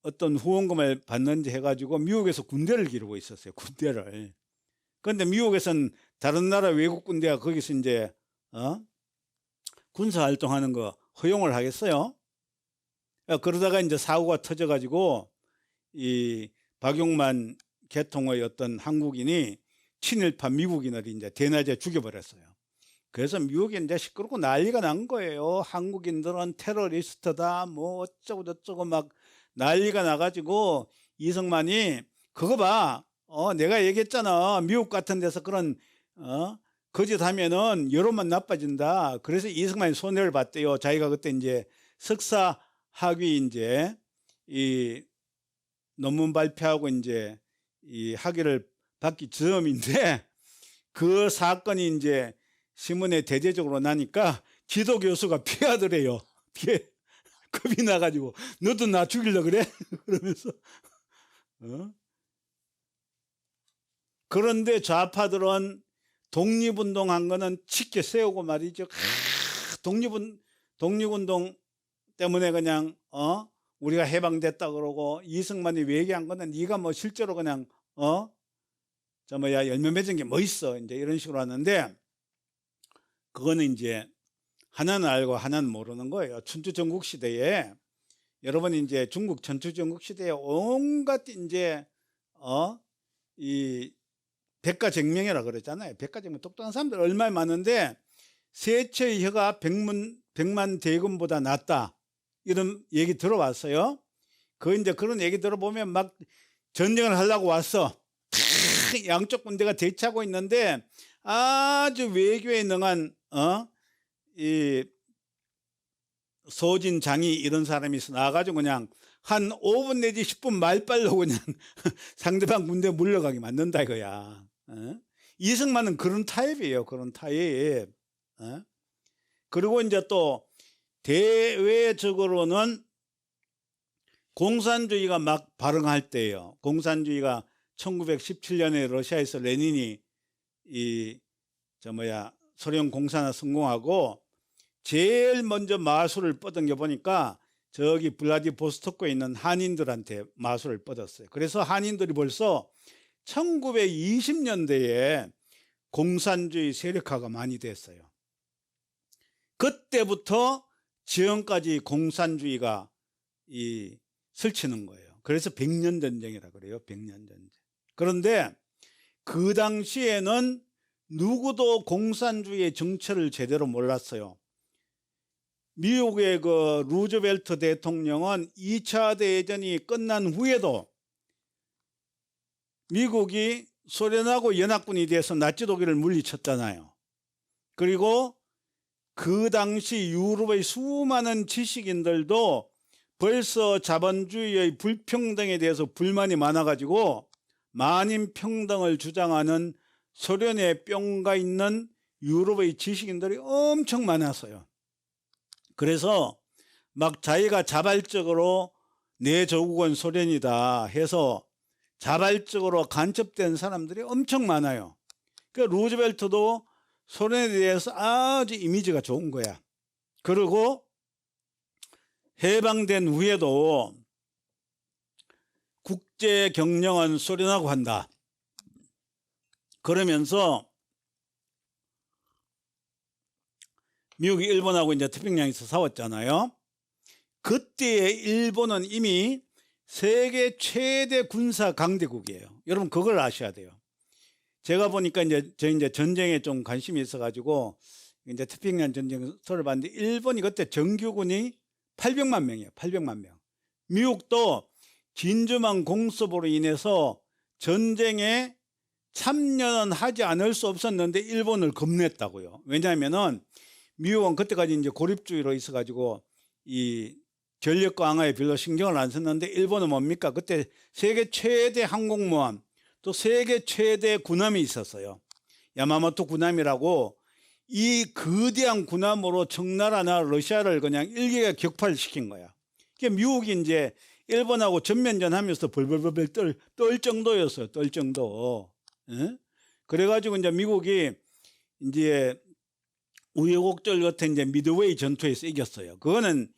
어떤 후원금을 받는지 해가지고 미국에서 군대를 기르고 있었어요. 군대를. 그런데 미국에서는 다른 나라 외국 군대가 거기서 이제 군사 활동하는 거 허용을 하겠어요? 그러다가 이제 사고가 터져가지고 이 박용만 계통의 어떤 한국인이 친일파 미국인을 이제 대낮에 죽여버렸어요. 그래서 미국이 이제 시끄럽고 난리가 난 거예요. 한국인들은 테러리스트다, 뭐 어쩌고 저쩌고 막 난리가 나가지고 이승만이 그거 봐, 내가 얘기했잖아. 미국 같은 데서 그런 거짓 하면은 여론만 나빠진다. 그래서 이승만이 손해를 봤대요. 자기가 그때 이제 석사 학위 이제 이 논문 발표하고 이제 이 학위를 받기 전인데 그 사건이 이제 신문에 대대적으로 나니까 기도 교수가 피하더래요. 겁이 나가지고 너도 나 죽이려고 그래? 그러면서 그런데 좌파들은 독립운동한 거는 치켜 세우고 말이죠. 독립운동 때문에 그냥 우리가 해방됐다 그러고 이승만이 외교한 거는 네가 뭐 실제로 그냥 열매 맺은 게 뭐 있어 이제 이런 식으로 하는데 그거는 이제 하나는 알고 하나는 모르는 거예요. 춘추전국 시대에 여러분 이제 중국 춘추전국 시대에 온갖 이제 이 백가쟁명이라 그러잖아요. 백가쟁명 똑똑한 사람들 얼마나 많은데 세체의 혀가 백만 대군보다 낫다 이런 얘기 들어왔어요. 그 이제 그런 얘기 들어보면 막 전쟁을 하려고 왔어. 양쪽 군대가 대치하고 있는데 아주 외교에 능한 이 소진 장이 이런 사람이 나와가지고 그냥 한 5분 내지 10분 말빨로 그냥 상대방 군대 물러가게 만든다 이거야. 이승만은 그런 타입이에요. 그런 타입. 그리고 이제 또 대외적으로는 공산주의가 막 발흥할 때예요. 공산주의가 1917년에 러시아에서 레닌이 소련 공산화 성공하고 제일 먼저 마술을 뻗은 게 보니까 저기 블라디보스토크에 있는 한인들한테 마술을 뻗었어요. 그래서 한인들이 벌써 1920년대에 공산주의 세력화가 많이 됐어요. 그때부터 지금까지 공산주의가 설치는 거예요. 그래서 100년 전쟁이라 그래요. 100년 전쟁. 그런데 그 당시에는 누구도 공산주의의 정체를 제대로 몰랐어요. 미국의 그 루즈벨트 대통령은 2차 대전이 끝난 후에도 미국이 소련하고 연합군이 돼서 나치 독일을 물리쳤잖아요. 그리고 그 당시 유럽의 수많은 지식인들도 벌써 자본주의의 불평등에 대해서 불만이 많아가지고 만인평등을 주장하는 소련에 뿅가 있는 유럽의 지식인들이 엄청 많았어요. 그래서 막 자기가 자발적으로 내 조국은 소련이다 해서 자발적으로 간첩된 사람들이 엄청 많아요. 그 루즈벨트도 소련에 대해서 아주 이미지가 좋은 거야. 그리고 해방된 후에도 국제 경영은 소련하고 한다. 그러면서 미국이 일본하고 이제 태평양에서 싸웠잖아요. 그때 일본은 이미 세계 최대 군사 강대국이에요. 여러분 그걸 아셔야 돼요. 제가 보니까 저 전쟁에 좀 관심이 있어가지고 이제 태평양 전쟁을 봤는데 일본이 그때 정규군이 800만 명이에요. 800만 명. 미국도 진주만 공습으로 인해서 전쟁에 참여는 하지 않을 수 없었는데 일본을 겁냈다고요. 왜냐하면은 미국은 그때까지 이제 고립주의로 있어가지고 이 전력 강화에 별로 신경을 안 썼는데 일본은 뭡니까? 그때 세계 최대 항공모함 또 세계 최대 군함이 있었어요. 야마모토 군함이라고 이 거대한 군함으로 청나라나 러시아를 그냥 일개가 격파시킨 거야. 그러니까 미국이 이제 일본하고 전면전 하면서 벌벌벌 떨 정도였어요. 떨 정도. 예? 그래가지고 이제 미국이 이제 우여곡절 같은 이제 미드웨이 전투에서 이겼어요. 그거는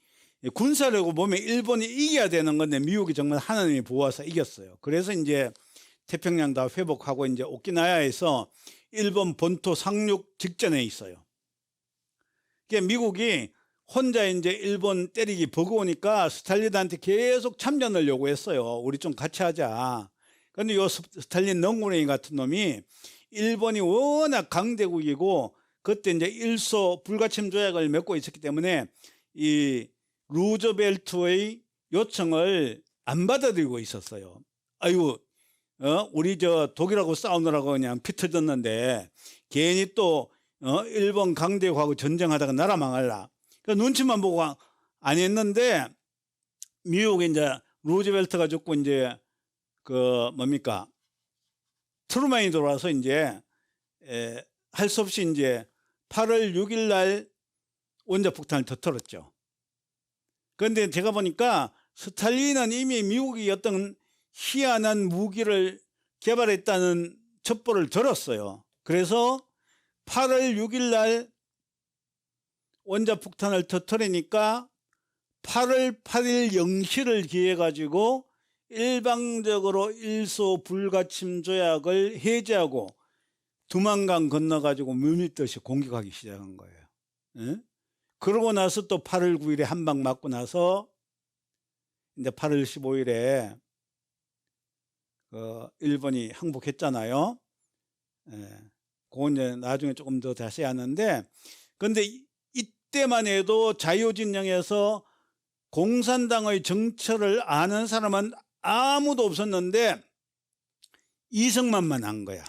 군사력으로 보면 일본이 이겨야 되는 건데 미국이 정말 하나님이 보호해서 이겼어요. 그래서 이제 태평양 다 회복하고 이제 오키나와에서 일본 본토 상륙 직전에 있어요. 그러니까 미국이 혼자 이제 일본 때리기 버거우니까 스탈린한테 계속 참전을 요구했어요. 우리 좀 같이 하자. 그런데 요 스탈린 넝구렁이 같은 놈이 일본이 워낙 강대국이고 그때 이제 일소 불가침 조약을 맺고 있었기 때문에 이 루즈벨트의 요청을 안 받아들이고 있었어요. 아이고, 우리 저 독일하고 싸우느라고 그냥 피 터졌는데 괜히 또 일본 강대국하고 전쟁하다가 나라 망할라. 그 눈치만 보고 안 했는데 미국이 이제 루즈벨트가 죽고 이제 그 뭡니까 트루먼이 들어와서 이제 할 수 없이 이제 8월 6일 날 원자폭탄을 터뜨렸죠. 그런데 제가 보니까 스탈린은 이미 미국이 어떤 희한한 무기를 개발했다는 첩보를 들었어요. 그래서 8월 6일 날 원자폭탄을 터뜨리니까 8월 8일 0시를 기해 가지고 일방적으로 일소 불가침 조약을 해제하고 두만강 건너가지고 물밀듯이 공격하기 시작한 거예요. 예? 그러고 나서 또 8월 9일에 한 방 맞고 나서 이제 8월 15일에 일본이 항복했잖아요. 예. 그건 이제 나중에 조금 더 자세히 하는데, 근데 이때만 해도 자유진영에서 공산당의 정체를 아는 사람은 아무도 없었는데 이승만만 한 거야.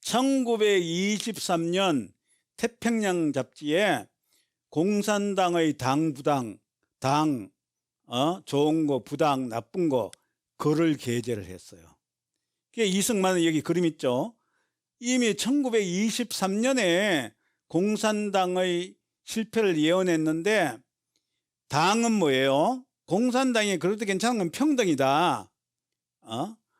1923년 태평양 잡지에 공산당의 당부당, 좋은 거, 부당, 나쁜 거, 글을 게재를 했어요. 이승만은 여기 그림 있죠. 이미 1923년에 공산당의 실패를 예언했는데 당은 뭐예요? 공산당이 그래도 괜찮은 건 평등이다.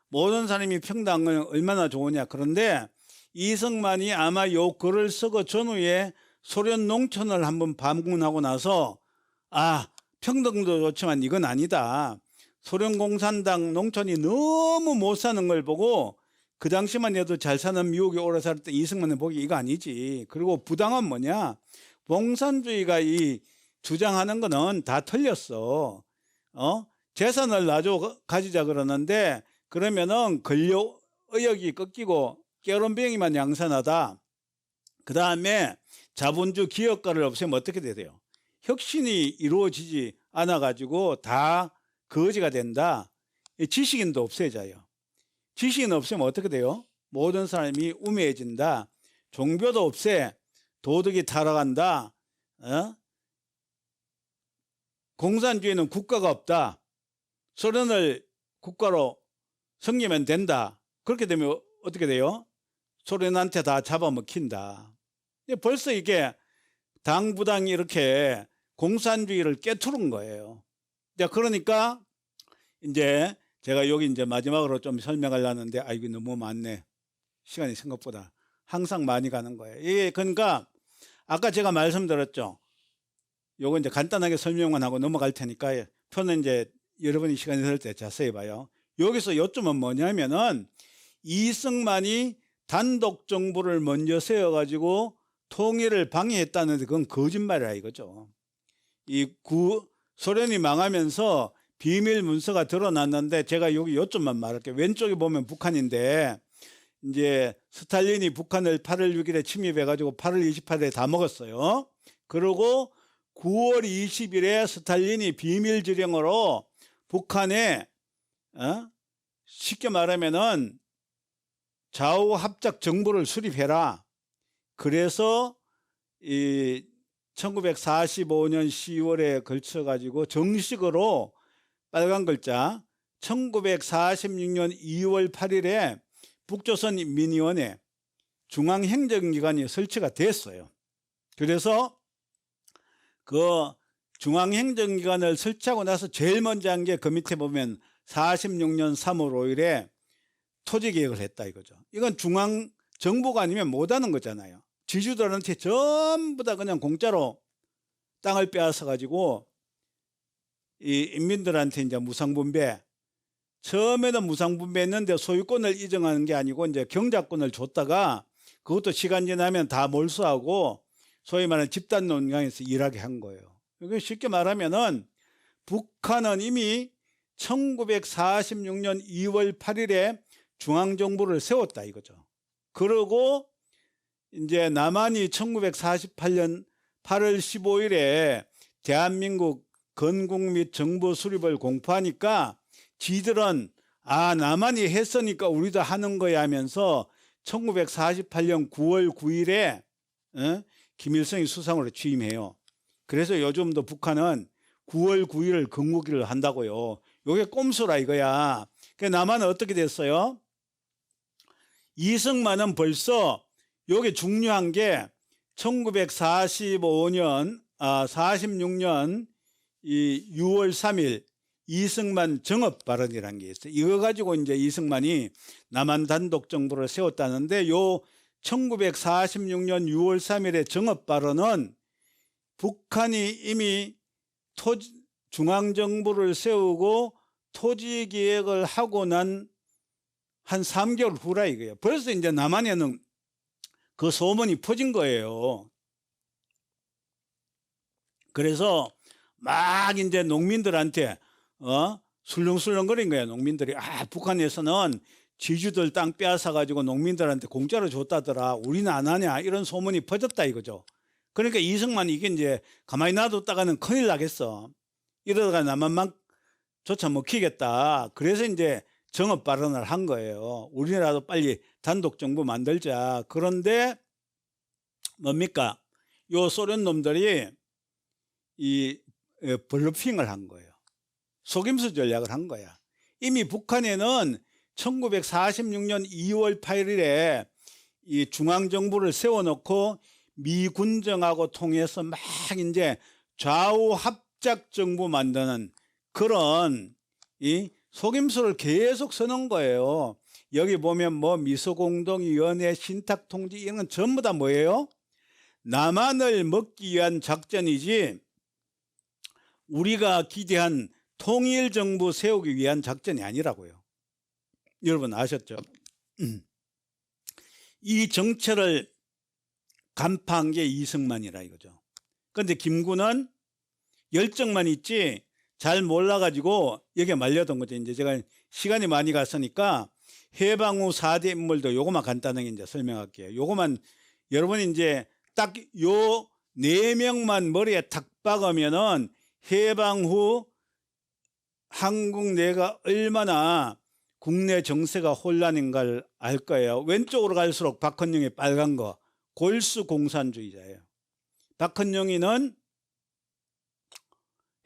모든 사람이 평등은 얼마나 좋으냐. 그런데 이승만이 아마 요 글을 쓰고 전후에 소련 농촌을 한번 방문하고 나서 평등도 좋지만 이건 아니다. 소련 공산당 농촌이 너무 못 사는 걸 보고 그 당시만 해도 잘 사는 미국이 오래 살 때 이승만을 보기 이거 아니지. 그리고 부당한 뭐냐? 봉산주의가 이 주장하는 거는 다 틀렸어. 재산을 나눠 가지자 그러는데 그러면은 권력 의욕이 꺾이고 깨론병이만 양산하다. 그 다음에 자본주 기업가를 없애면 어떻게 돼요? 혁신이 이루어지지 않아 가지고 다 거지가 된다. 지식인도 없애져요. 지식인 없으면 어떻게 돼요? 모든 사람이 우매해진다. 종교도 없애. 도덕이 타락한다. 공산주의는 국가가 없다. 소련을 국가로 섬기면 된다. 그렇게 되면 어떻게 돼요? 소련한테 다 잡아먹힌다. 벌써 이게 당부당이 이렇게 공산주의를 깨트린 거예요. 그러니까 이제 제가 여기 이제 마지막으로 좀 설명을 하는데 이거 너무 많네. 시간이 생각보다 항상 많이 가는 거예요. 이게 그러니까 아까 제가 말씀드렸죠. 요거 이제 간단하게 설명만 하고 넘어갈 테니까 표는 이제 여러분이 시간이 될 때 자세히 봐요. 여기서 요점은 뭐냐면은 이승만이 단독 정부를 먼저 세워가지고 통일을 방해했다는데 그건 거짓말이라 이거죠. 소련이 망하면서 비밀 문서가 드러났는데 제가 여기 요점만 말할게요. 왼쪽에 보면 북한인데 이제 스탈린이 북한을 8월 6일에 침입해가지고 8월 28일에 다 먹었어요. 그리고 9월 20일에 스탈린이 비밀 지령으로 북한에 쉽게 말하면은 좌우 합작 정부를 수립해라. 그래서 이 1945년 10월에 걸쳐 가지고 정식으로 빨간 글자 1946년 2월 8일에 북조선인민위원회 중앙행정기관이 설치가 됐어요. 그래서 그 중앙행정기관을 설치하고 나서 제일 먼저 한 게 그 밑에 보면 46년 3월 5일에 토지개혁을 했다 이거죠. 이건 중앙정부가 아니면 못하는 거잖아요. 지주들한테 전부 다 그냥 공짜로 땅을 빼앗아 가지고 이 인민들한테 이제 무상분배, 처음에는 무상분배했는데 소유권을 이정하는 게 아니고 이제 경작권을 줬다가 그것도 시간 지나면 다 몰수하고 소위 말하는 집단 농장에서 일하게 한 거예요. 이게 쉽게 말하면은 북한은 이미 1946년 2월 8일에 중앙정부를 세웠다 이거죠. 그리고 이제 남한이 1948년 8월 15일에 대한민국 건국 및 정부 수립을 공포하니까 지들은 남한이 했으니까 우리도 하는 거야 하면서 1948년 9월 9일에 김일성이 수상으로 취임해요. 그래서 요즘도 북한은 9월 9일을 건국일을 한다고요. 이게 꼼수라 이거야. 남한은 어떻게 됐어요? 이승만은 벌써 이게 중요한 게 1946년 이 6월 3일 이승만 정업 발언이라는 게 있어요. 이거 가지고 이제 이승만이 남한 단독 정부를 세웠다는데 요 1946년 6월 3일의 정업 발언은 북한이 이미 중앙정부를 세우고 토지 계획을 하고 난 한 3개월 후라 이거예요. 벌써 이제 남한에는 그 소문이 퍼진 거예요. 그래서 막 이제 농민들한테 술렁술렁거린 거예요. 농민들이 북한에서는 지주들 땅 빼앗아 가지고 농민들한테 공짜로 줬다더라. 우리는 안 하냐 이런 소문이 퍼졌다 이거죠. 그러니까 이승만이 이게 이제 가만히 놔뒀다가는 큰일 나겠어. 이러다가 남한만 조차 먹히겠다. 그래서 이제 정업 발언을 한 거예요. 우리나라도 빨리 단독 정부 만들자. 그런데 뭡니까? 요 소련 놈들이 이 블러핑을 한 거예요. 속임수 전략을 한 거야. 이미 북한에는 1946년 2월 8일에 이 중앙정부를 세워놓고 미군정하고 통해서 막 이제 좌우 합작 정부 만드는 그런 이 속임수를 계속 써놓은 거예요. 여기 보면 뭐 미소공동위원회, 신탁통지 이런 건 전부 다 뭐예요? 남한을 먹기 위한 작전이지 우리가 기대한 통일 정부 세우기 위한 작전이 아니라고요. 여러분 아셨죠? 이 정체를 간파한 게 이승만이라 이거죠. 그런데 김구는 열정만 있지 잘 몰라가지고 여기에 말려던 거죠. 이제 제가 시간이 많이 갔으니까 해방 후 4대 인물도 요거만 간단하게 이제 설명할게요. 요거만 여러분이 이제 딱 요 4명만 머리에 탁 박으면은 해방 후 한국 내가 얼마나 국내 정세가 혼란인가를 알 거예요. 왼쪽으로 갈수록 박헌영이 빨간 거 골수 공산주의자예요. 박헌영이는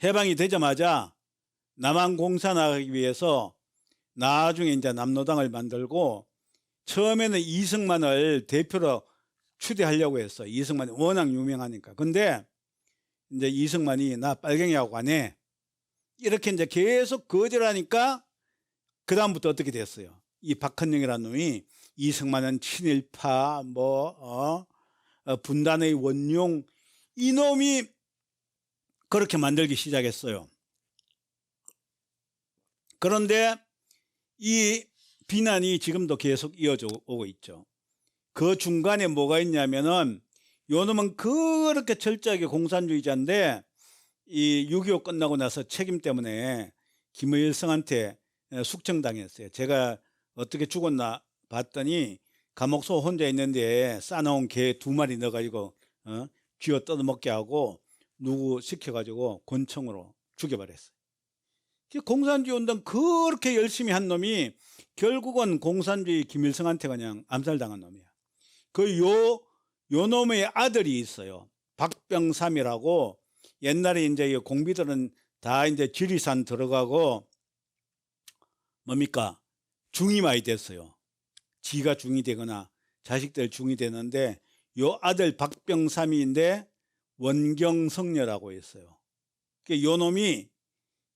해방이 되자마자 남한 공산하기 위해서 나중에 이제 남노당을 만들고 처음에는 이승만을 대표로 추대하려고 했어요. 이승만이 워낙 유명하니까. 근데 이제 이승만이 나 빨갱이하고 안 해. 이렇게 이제 계속 거절하니까 그다음부터 어떻게 됐어요? 이 박헌영이라는 놈이 이승만은 친일파, 분단의 원흉, 이놈이 그렇게 만들기 시작했어요. 그런데 이 비난이 지금도 계속 이어져 오고 있죠. 그 중간에 뭐가 있냐면은 요 놈은 그렇게 철저하게 공산주의자인데 이 6.25 끝나고 나서 책임 때문에 김일성한테 숙청당했어요. 제가 어떻게 죽었나 봤더니 감옥소 혼자 있는데 싸놓은 개 2마리 넣어가지고 쥐어 뜯어먹게 하고 누구 시켜가지고 권총으로 죽여버렸어요. 공산주의 운동 그렇게 열심히 한 놈이 결국은 공산주의 김일성한테 그냥 암살당한 놈이야. 요 놈의 아들이 있어요. 박병삼이라고. 옛날에 이제 공비들은 다 이제 지리산 들어가고 뭡니까? 중이 많이 됐어요. 지가 중이 되거나 자식들 중이 되는데 요 아들 박병삼인데 원경성녀라고 했어요. 요 놈이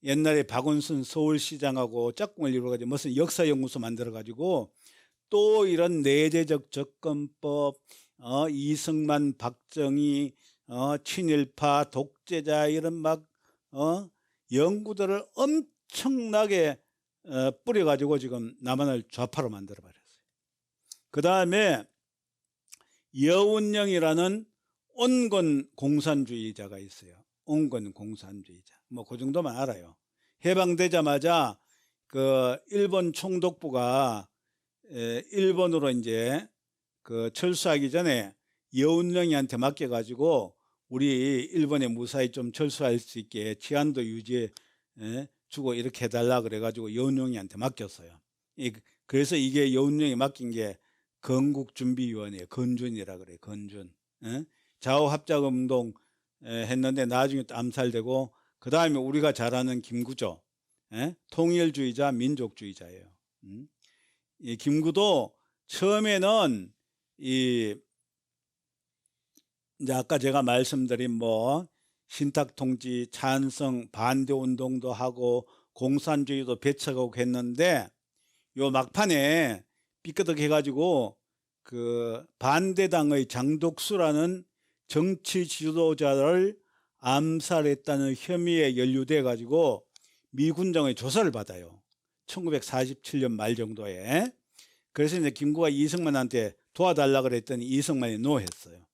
옛날에 박원순 서울시장하고 짝꿍을 이루어가지고 무슨 역사연구소 만들어가지고 또 이런 내재적 접근법, 이승만, 박정희, 친일파, 독재자 이런 막 연구들을 엄청나게 뿌려가지고 지금 남한을 좌파로 만들어버렸어요. 그 다음에 여운령이라는 온건 공산주의자가 있어요. 온건 공산주의자. 뭐 그 정도만 알아요. 해방되자마자 그 일본 총독부가 일본으로 이제 그 철수하기 전에 여운령이한테 맡겨가지고 우리 일본에 무사히 좀 철수할 수 있게 치안도 유지해 주고 이렇게 해달라 그래가지고 여운령이한테 맡겼어요. 그래서 이게 여운령이 맡긴 게 건국준비위원회예요. 건준이라 그래. 건준. 좌우합작운동 했는데 나중에 또 암살되고 그 다음에 우리가 잘 아는 김구죠. 통일주의자, 민족주의자예요. 이 김구도 처음에는 이제 아까 제가 말씀드린 뭐 신탁통치 찬성 반대 운동도 하고 공산주의도 배척하고 했는데 요 막판에 삐끄덕 해가지고 그 반대당의 장독수라는 정치 지도자를 암살했다는 혐의에 연루돼 가지고 미군정의 조사를 받아요. 1947년 말 정도에. 그래서 이제 김구가 이승만한테 도와달라 그랬더니 이승만이 노했어요.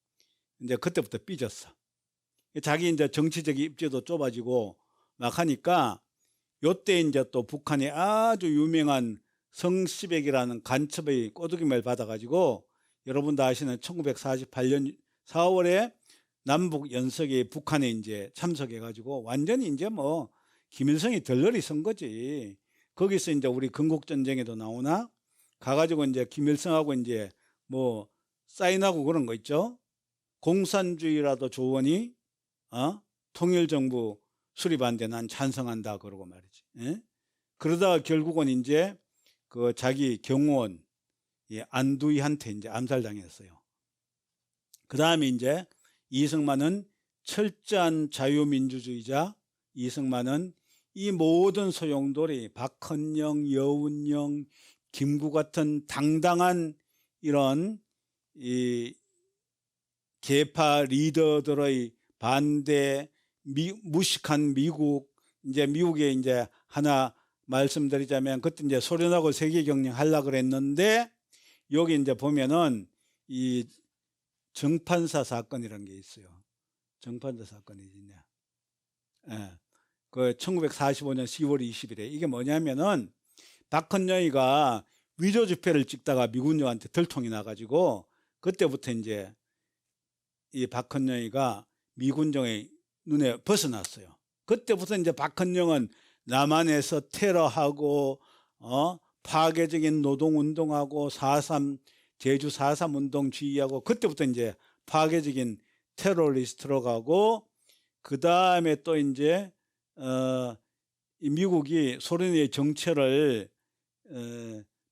이제 그때부터 삐졌어. 자기 이제 정치적 입지도 좁아지고 막 하니까 요때 이제 또 북한이 아주 유명한 성시백이라는 간첩의 꼬드김을 받아가지고 여러분도 아시는 1948년 4월에 남북 연석에 북한에 이제 참석해가지고 완전히 이제 뭐 김일성이 덜러리 선 거지. 거기서 이제 우리 건국전쟁에도 나오나 가가지고 이제 김일성하고 이제 뭐 사인하고 그런 거 있죠. 공산주의라도 좋으니 통일정부 수립한데 난 찬성한다 그러고 말이지. 그러다가 결국은 이제 그 자기 경호원 안두희한테 이제 암살당했어요. 그 다음에 이제 이승만은 철저한 자유민주주의자. 이승만은 이 모든 소용돌이 박헌영, 여운령, 김구 같은 당당한 이런 이 계파 리더들의 반대 무식한 미국, 이제 미국에 이제 하나 말씀드리자면, 그때 이제 소련하고 세계 경쟁하려고 그랬는데, 여기 이제 보면은 이 정판사 사건이라는 게 있어요. 정판사 사건이 있냐. 예. 그 1945년 10월 20일에 이게 뭐냐면은 박헌영이가 위조 지폐를 찍다가 미군요한테 들통이 나가지고, 그때부터 이제 이 박헌영이가 미군정의 눈에 벗어났어요. 그때부터 이제 박헌영은 남한에서 테러하고 파괴적인 노동운동하고 4.3 제주 4.3 운동 지휘하고, 그때부터 이제 파괴적인 테러리스트로 가고, 그 다음에 또 이제 이 미국이 소련의 정체를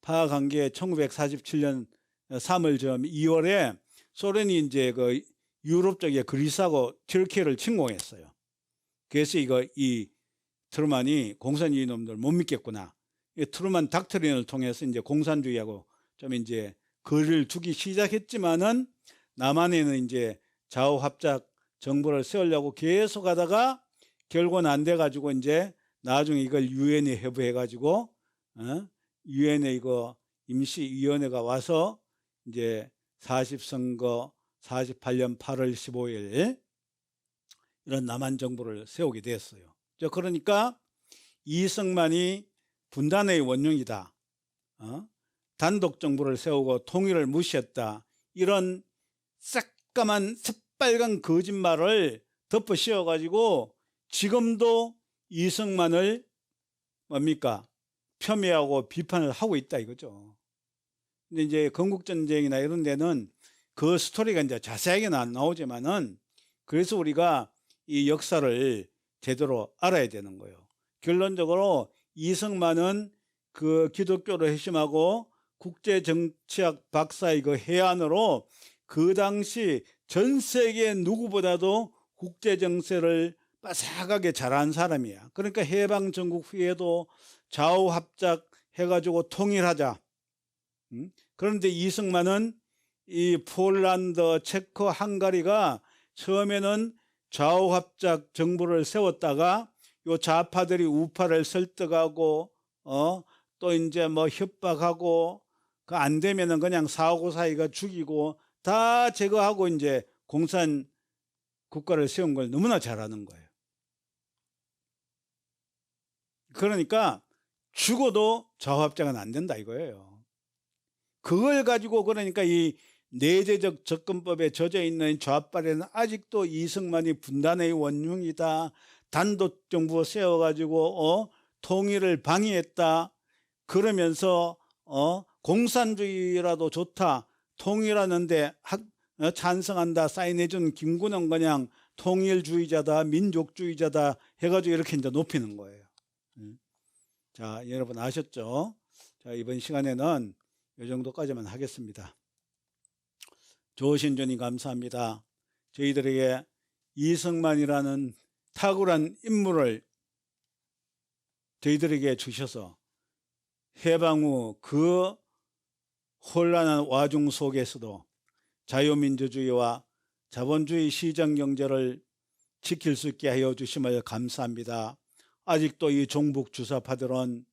파악한 게 1947년 3월 좀 2월에 소련이 이제 그 유럽 쪽에 그리스하고 튀르키예를 침공했어요. 그래서 이 트루만이 공산주의 놈들 못 믿겠구나. 이 트루만 닥트린을 통해서 이제 공산주의하고 좀 이제 거리를 두기 시작했지만은, 남한에는 이제 좌우합작 정부를 세우려고 계속 하다가 결국은 안 돼가지고, 이제 나중에 이걸 유엔에 회부해가지고 유엔에 이거 임시위원회가 와서 이제 40선거 48년 8월 15일 이런 남한 정부를 세우게 됐어요. 그러니까 이승만이 분단의 원흉이다, 단독 정부를 세우고 통일을 무시했다, 이런 새까만 새빨간 거짓말을 덮어 씌워가지고 지금도 이승만을 뭡니까? 폄훼하고 비판을 하고 있다 이거죠. 근데 이제 건국전쟁이나 이런 데는 그 스토리가 이제 자세하게는 안 나오지만은, 그래서 우리가 이 역사를 제대로 알아야 되는 거예요. 결론적으로 이승만은 그 기독교를 핵심하고 국제정치학 박사의 그 해안으로 그 당시 전 세계 누구보다도 국제정세를 빠삭하게 잘한 사람이야. 그러니까 해방 전국 후에도 좌우합작 해가지고 통일하자. 그런데 이승만은 이 폴란드, 체코, 헝가리가 처음에는 좌우합작 정부를 세웠다가 요 좌파들이 우파를 설득하고 또 이제 뭐 협박하고, 그 안 되면은 그냥 사고사이가 죽이고 다 제거하고 이제 공산 국가를 세운 걸 너무나 잘하는 거예요. 그러니까 죽어도 좌우합작은 안 된다 이거예요. 그걸 가지고, 그러니까 이 내재적 접근법에 젖어 있는 좌빨에는 아직도 이승만이 분단의 원흉이다, 단독 정부 세워가지고 통일을 방해했다, 그러면서 공산주의라도 좋다, 통일하는데 찬성한다 사인해준 김구는 그냥 통일주의자다, 민족주의자다 해가지고 이렇게 이제 높이는 거예요. 자, 여러분 아셨죠? 자, 이번 시간에는 이 정도까지만 하겠습니다. 좋으신 주님 감사합니다. 저희들에게 이승만이라는 탁월한 인물을 저희들에게 주셔서 해방 후 그 혼란한 와중 속에서도 자유민주주의와 자본주의 시장경제를 지킬 수 있게 하여 주심을 감사합니다. 아직도 이 종북 주사파들은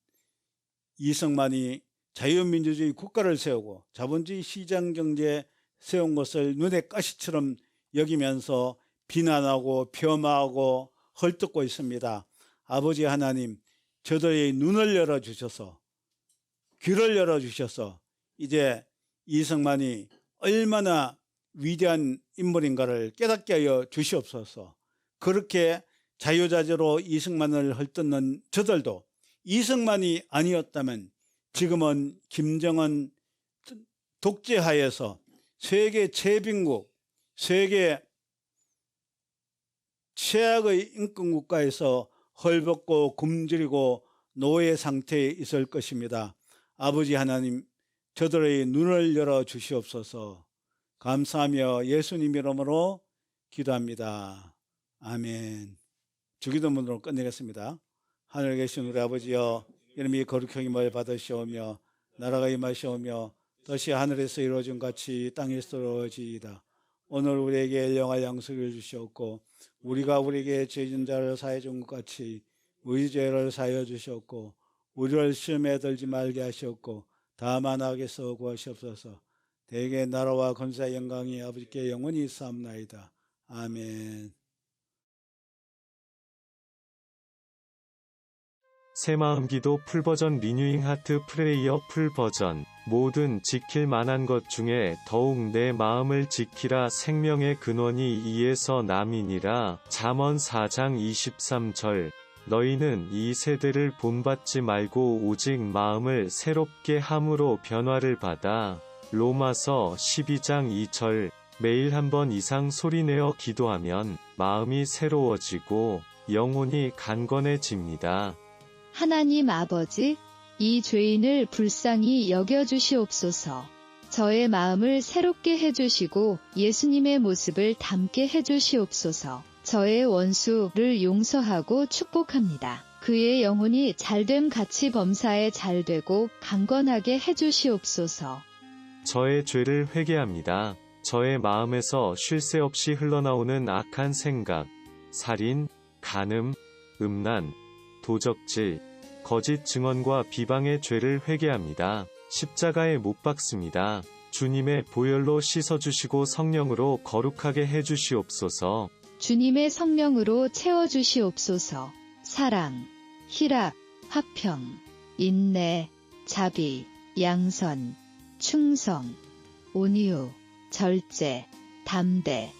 이승만이 자유민주주의 국가를 세우고 자본주의 시장경제 세운 것을 눈의 가시처럼 여기면서 비난하고 폄하하고 헐뜯고 있습니다. 아버지 하나님, 저들의 눈을 열어주셔서, 귀를 열어주셔서 이제 이승만이 얼마나 위대한 인물인가를 깨닫게 하여 주시옵소서. 그렇게 자유자재로 이승만을 헐뜯는 저들도 이승만이 아니었다면 지금은 김정은 독재하에서 세계 최빈국, 세계 최악의 인권국가에서 헐벗고 굶주리고 노예 상태에 있을 것입니다. 아버지 하나님, 저들의 눈을 열어 주시옵소서. 감사하며 예수님 이름으로 기도합니다. 아멘. 주기도문으로 끝내겠습니다. 하늘에 계신 우리 아버지여, 이름이 거룩히 여김을 받으시오며 나라가 임하시오며 뜻이 하늘에서 이루어진 같이 땅에서 이루어지이다. 오늘 우리에게 일용할 양식을 주시옵고 우리가 우리에게 죄진 자를 사해 준 것 같이 우리 죄를 사하여 주시옵고 우리를 시험에 들지 말게 하시옵고 다만 악에서 구하시옵소서. 대개 나라와 권세 영광이 아버지께 영원히 있사옵나이다. 아멘. 새마음 기도 풀버전 리뉴잉 하트 프레이어 풀버전. 모든 지킬 만한 것 중에 더욱 내 마음을 지키라. 생명의 근원이 이에서 남이니라. 잠언 4장 23절. 너희는 이 세대를 본받지 말고 오직 마음을 새롭게 함으로 변화를 받아. 로마서 12장 2절. 매일 한 번 이상 소리내어 기도하면 마음이 새로워지고 영혼이 강건해집니다. 하나님 아버지, 이 죄인을 불쌍히 여겨주시옵소서. 저의 마음을 새롭게 해주시고 예수님의 모습을 담게 해주시옵소서. 저의 원수를 용서하고 축복합니다. 그의 영혼이 잘됨 같이 범사에 잘되고 강건하게 해주시옵소서. 저의 죄를 회개합니다. 저의 마음에서 쉴 새 없이 흘러나오는 악한 생각, 살인, 간음, 음란, 도적질, 거짓 증언과 비방의 죄를 회개합니다. 십자가에 못 박습니다. 주님의 보혈로 씻어주시고 성령으로 거룩하게 해주시옵소서. 주님의 성령으로 채워주시옵소서. 사랑, 희락, 화평, 인내, 자비, 양선, 충성, 온유, 절제, 담대,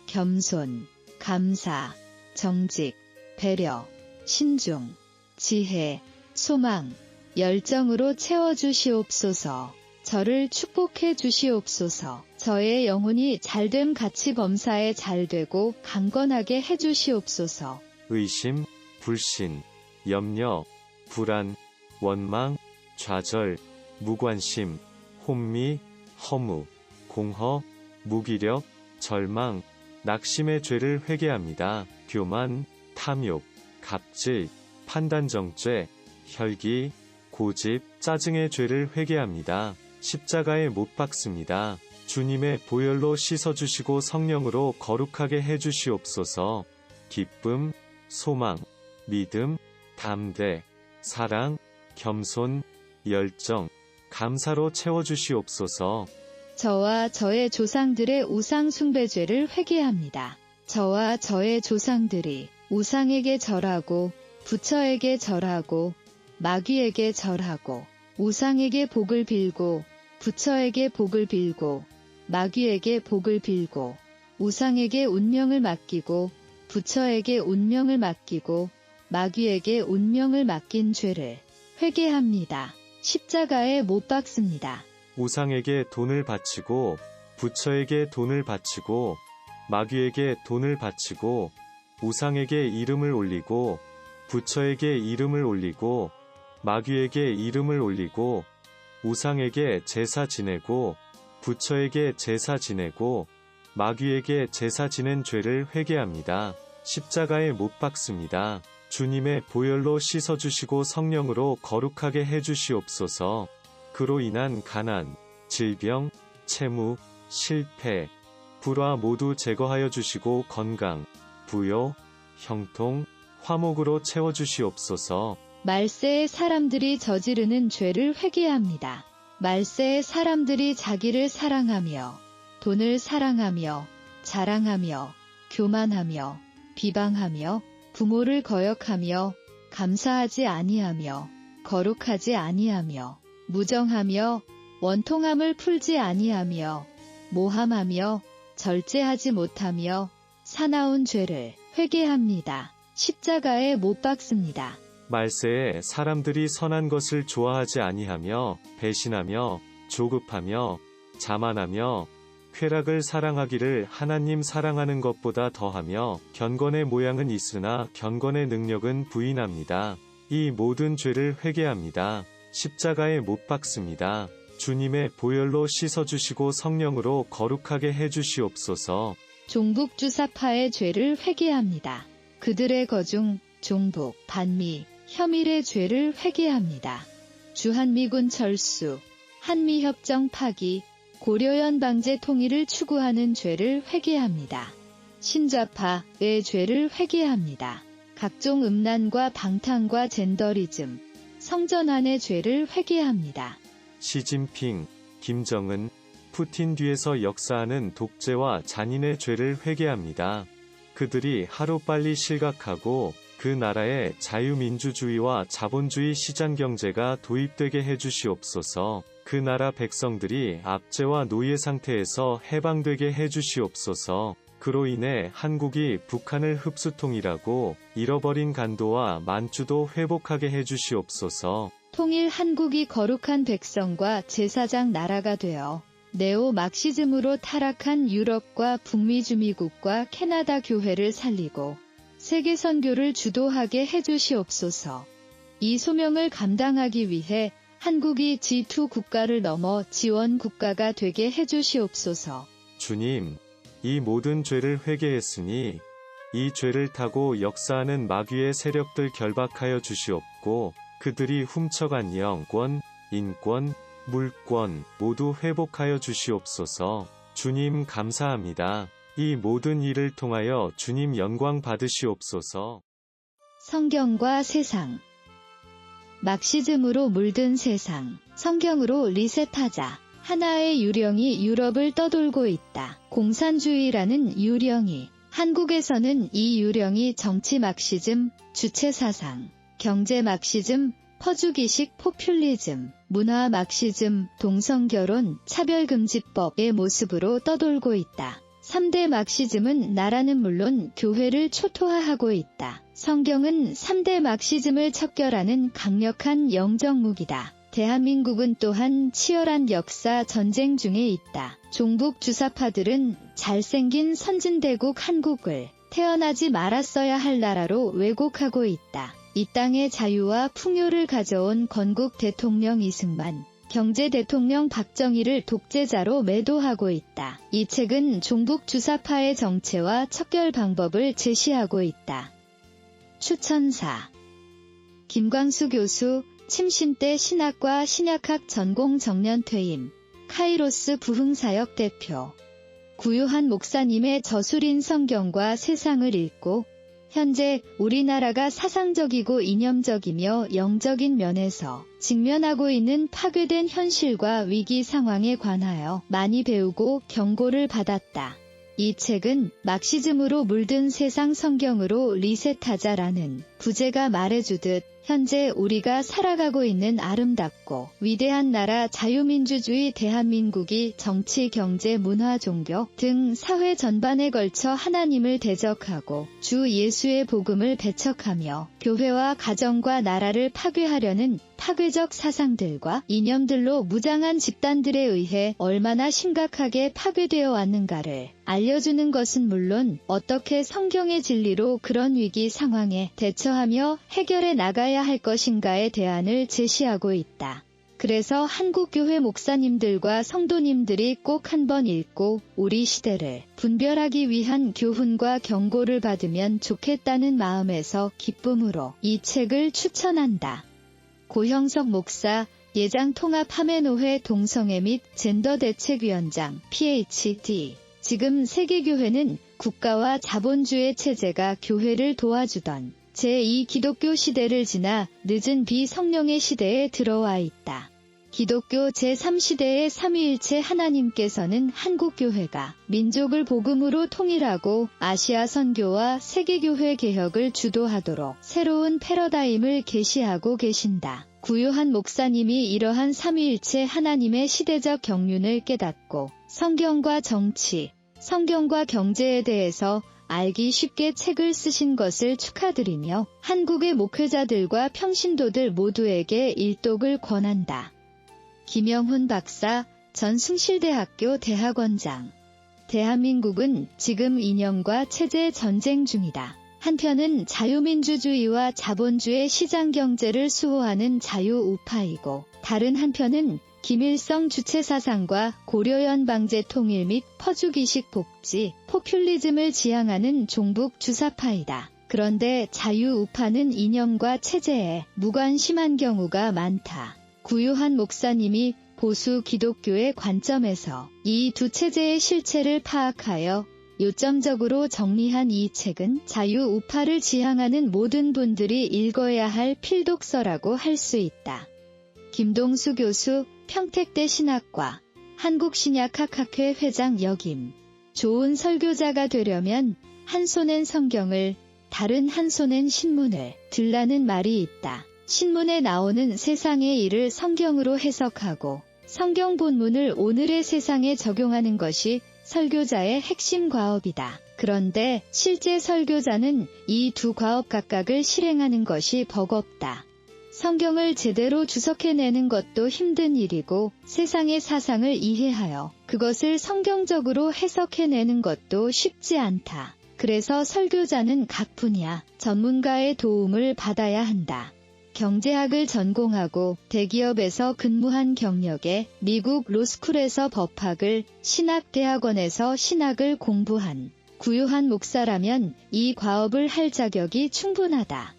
겸손, 감사, 정직, 배려, 신중, 지혜, 소망, 열정으로 채워주시옵소서. 저를 축복해 주시옵소서. 저의 영혼이 잘됨 같이 범사에 잘되고 강건하게 해주시옵소서. 의심, 불신, 염려, 불안, 원망, 좌절, 무관심, 혼미, 허무, 공허, 무기력, 절망, 낙심의 죄를 회개합니다. 교만, 탐욕, 갑질, 판단정죄, 혈기, 고집, 짜증의 죄를 회개합니다. 십자가에 못 박습니다. 주님의 보혈로 씻어주시고 성령으로 거룩하게 해주시옵소서. 기쁨, 소망, 믿음, 담대, 사랑, 겸손, 열정, 감사로 채워주시옵소서. 저와 저의 조상들의 우상 숭배죄를 회개합니다. 저와 저의 조상들이 우상에게 절하고 부처에게 절하고 마귀에게 절하고 우상에게 복을 빌고 부처에게 복을 빌고 마귀에게 복을 빌고 우상에게 운명을 맡기고 부처에게 운명을 맡기고 마귀에게 운명을 맡긴 죄를 회개합니다. 십자가에 못 박습니다. 우상에게 돈을 바치고 부처에게 돈을 바치고 마귀에게 돈을 바치고 우상에게 이름을 올리고 부처에게 이름을 올리고 마귀에게 이름을 올리고 우상에게 제사 지내고 부처에게 제사 지내고 마귀에게 제사 지낸 죄를 회개합니다. 십자가에 못 박습니다. 주님의 보혈로 씻어주시고 성령으로 거룩하게 해주시옵소서. 그로 인한 가난, 질병, 채무, 실패, 불화 모두 제거하여 주시고 건강, 부요, 형통, 화목으로 채워주시옵소서. 말세의 사람들이 저지르는 죄를 회개합니다. 말세의 사람들이 자기를 사랑하며 돈을 사랑하며 자랑하며 교만하며 비방하며 부모를 거역하며 감사하지 아니하며 거룩하지 아니하며 무정하며 원통함을 풀지 아니하며 모함하며 절제하지 못하며 사나운 죄를 회개합니다. 십자가에 못 박습니다. 말세에 사람들이 선한 것을 좋아하지 아니하며 배신하며 조급하며 자만하며 쾌락을 사랑하기를 하나님 사랑하는 것보다 더하며 견건의 모양은 있으나 견건의 능력은 부인합니다. 이 모든 죄를 회개합니다. 십자가에 못 박습니다. 주님의 보혈로 씻어주시고 성령으로 거룩하게 해주시옵소서. 종북 주사파의 죄를 회개합니다. 그들의 거중, 종북, 반미, 혐일의 죄를 회개합니다. 주한미군 철수, 한미협정 파기, 고려연방제 통일을 추구하는 죄를 회개합니다. 신좌파의 죄를 회개합니다. 각종 음란과 방탕과 젠더리즘, 성전환의 죄를 회개합니다. 시진핑, 김정은, 푸틴 뒤에서 역사하는 독재와 잔인의 죄를 회개합니다. 그들이 하루빨리 실각하고 그 나라에 자유민주주의와 자본주의 시장경제가 도입되게 해주시옵소서. 그 나라 백성들이 압제와 노예 상태에서 해방되게 해주시옵소서. 그로 인해 한국이 북한을 흡수통일하고 잃어버린 간도와 만주도 회복하게 해주시옵소서. 통일 한국이 거룩한 백성과 제사장 나라가 되어 네오 막시즘으로 타락한 유럽과 북미 주미국과 캐나다 교회를 살리고 세계 선교를 주도하게 해주시옵소서. 이 소명을 감당하기 위해 한국이 G2 국가를 넘어 지원 국가가 되게 해주시옵소서. 주님, 이 모든 죄를 회개했으니 이 죄를 타고 역사하는 마귀의 세력들 결박하여 주시옵고 그들이 훔쳐간 영권, 인권, 물권 모두 회복하여 주시옵소서. 주님 감사합니다. 이 모든 일을 통하여 주님 영광 받으시옵소서. 성경과 세상. 막시즘으로 물든 세상. 성경으로 리셋하자. 하나의 유령이 유럽을 떠돌고 있다. 공산주의라는 유령이. 한국에서는 이 유령이 정치 막시즘, 주체 사상, 경제 막시즘, 퍼주기식 포퓰리즘, 문화 막시즘, 동성결혼, 차별금지법의 모습으로 떠돌고 있다. 3대 막시즘은 나라는 물론 교회를 초토화하고 있다. 성경은 3대 막시즘을 척결하는 강력한 영정무기다. 대한민국은 또한 치열한 역사 전쟁 중에 있다. 종북 주사파들은 잘생긴 선진대국 한국을 태어나지 말았어야 할 나라로 왜곡하고 있다. 이 땅의 자유와 풍요를 가져온 건국 대통령 이승만, 경제 대통령 박정희를 독재자로 매도하고 있다. 이 책은 종북 주사파의 정체와 척결 방법을 제시하고 있다. 추천사 김광수 교수, 침신대 신학과 신약학 전공 정년 퇴임, 카이로스 부흥사역 대표, 구유한 목사님의 저술인 성경과 세상을 읽고 현재 우리나라가 사상적이고 이념적이며 영적인 면에서 직면하고 있는 파괴된 현실과 위기 상황에 관하여 많이 배우고 경고를 받았다. 이 책은 막시즘으로 물든 세상 성경으로 리셋하자라는 부제가 말해주듯 현재 우리가 살아가고 있는 아름답고 위대한 나라 자유민주주의 대한민국이 정치, 경제, 문화, 종교 등 사회 전반에 걸쳐 하나님을 대적하고 주 예수의 복음을 배척하며 교회와 가정과 나라를 파괴하려는 파괴적 사상들과 이념들로 무장한 집단들에 의해 얼마나 심각하게 파괴되어 왔는가를 알려주는 것은 물론 어떻게 성경의 진리로 그런 위기 상황에 대처하며 해결해 나가야 할 것인가에 대안을 제시하고 있다. 그래서 한국교회 목사님들과 성도님들이 꼭 한번 읽고 우리 시대를 분별하기 위한 교훈과 경고를 받으면 좋겠다는 마음에서 기쁨으로 이 책을 추천한다. 고형석 목사, 예장통합함의노회 동성애 및 젠더대책위원장, PhD. 지금 세계교회는 국가와 자본주의 체제가 교회를 도와주던 제2 기독교 시대를 지나 늦은 비성령의 시대에 들어와 있다. 기독교 제3시대의 삼위일체 하나님께서는 한국교회가 민족을 복음으로 통일하고 아시아 선교와 세계교회 개혁을 주도하도록 새로운 패러다임을 계시하고 계신다. 구요한 목사님이 이러한 삼위일체 하나님의 시대적 경륜을 깨닫고 성경과 정치, 성경과 경제에 대해서 알기 쉽게 책을 쓰신 것을 축하드리며 한국의 목회자들과 평신도들 모두에게 일독을 권한다. 김영훈 박사, 전 숭실대학교 대학원장. 대한민국은 지금 이념과 체제 전쟁 중이다. 한편은 자유민주주의와 자본주의 시장경제를 수호하는 자유우파이고 다른 한편은 김일성 주체사상과 고려연방제 통일 및 퍼주기식 복지, 포퓰리즘을 지향하는 종북 주사파이다. 그런데 자유우파는 이념과 체제에 무관심한 경우가 많다. 구유한 목사님이 보수 기독교의 관점에서 이 두 체제의 실체를 파악하여 요점적으로 정리한 이 책은 자유우파를 지향하는 모든 분들이 읽어야 할 필독서라고 할 수 있다. 김동수 교수, 평택대 신학과 한국신약학학회 회장 역임. 좋은 설교자가 되려면 한 손엔 성경을, 다른 한 손엔 신문을 들라는 말이 있다. 신문에 나오는 세상의 일을 성경으로 해석하고 성경 본문을 오늘의 세상에 적용하는 것이 설교자의 핵심 과업이다. 그런데 실제 설교자는 이 두 과업 각각을 실행하는 것이 버겁다. 성경을 제대로 주석해내는 것도 힘든 일이고 세상의 사상을 이해하여 그것을 성경적으로 해석해내는 것도 쉽지 않다. 그래서 설교자는 각 분야 전문가의 도움을 받아야 한다. 경제학을 전공하고 대기업에서 근무한 경력에 미국 로스쿨에서 법학을, 신학대학원에서 신학을 공부한 구요한 목사라면 이 과업을 할 자격이 충분하다.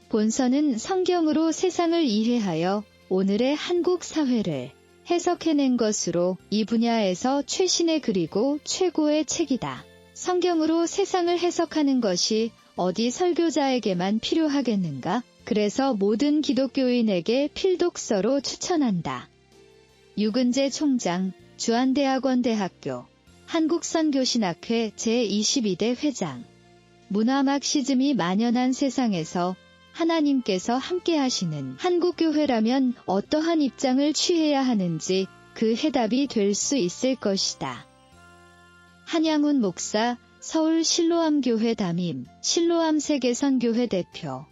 본서는 성경으로 세상을 이해하여 오늘의 한국 사회를 해석해낸 것으로 이 분야에서 최신의 그리고 최고의 책이다. 성경으로 세상을 해석하는 것이 어디 설교자에게만 필요하겠는가? 그래서 모든 기독교인에게 필독서로 추천한다. 유근재 총장, 주한대학원대학교, 한국선교신학회 제22대 회장. 문화 막시즘이 만연한 세상에서 하나님께서 함께 하시는 한국교회라면 어떠한 입장을 취해야 하는지 그 해답이 될 수 있을 것이다. 한양훈 목사, 서울 실로암교회 담임, 실로암 세계선교회 대표.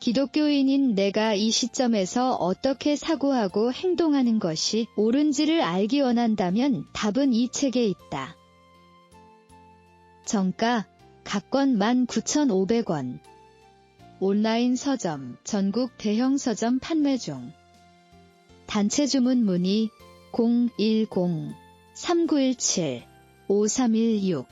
기독교인인 내가 이 시점에서 어떻게 사고하고 행동하는 것이 옳은지를 알기 원한다면 답은 이 책에 있다. 정가, 각 권 19,500원. 온라인 서점, 전국 대형 서점 판매 중. 단체 주문 문의 010-3917-5316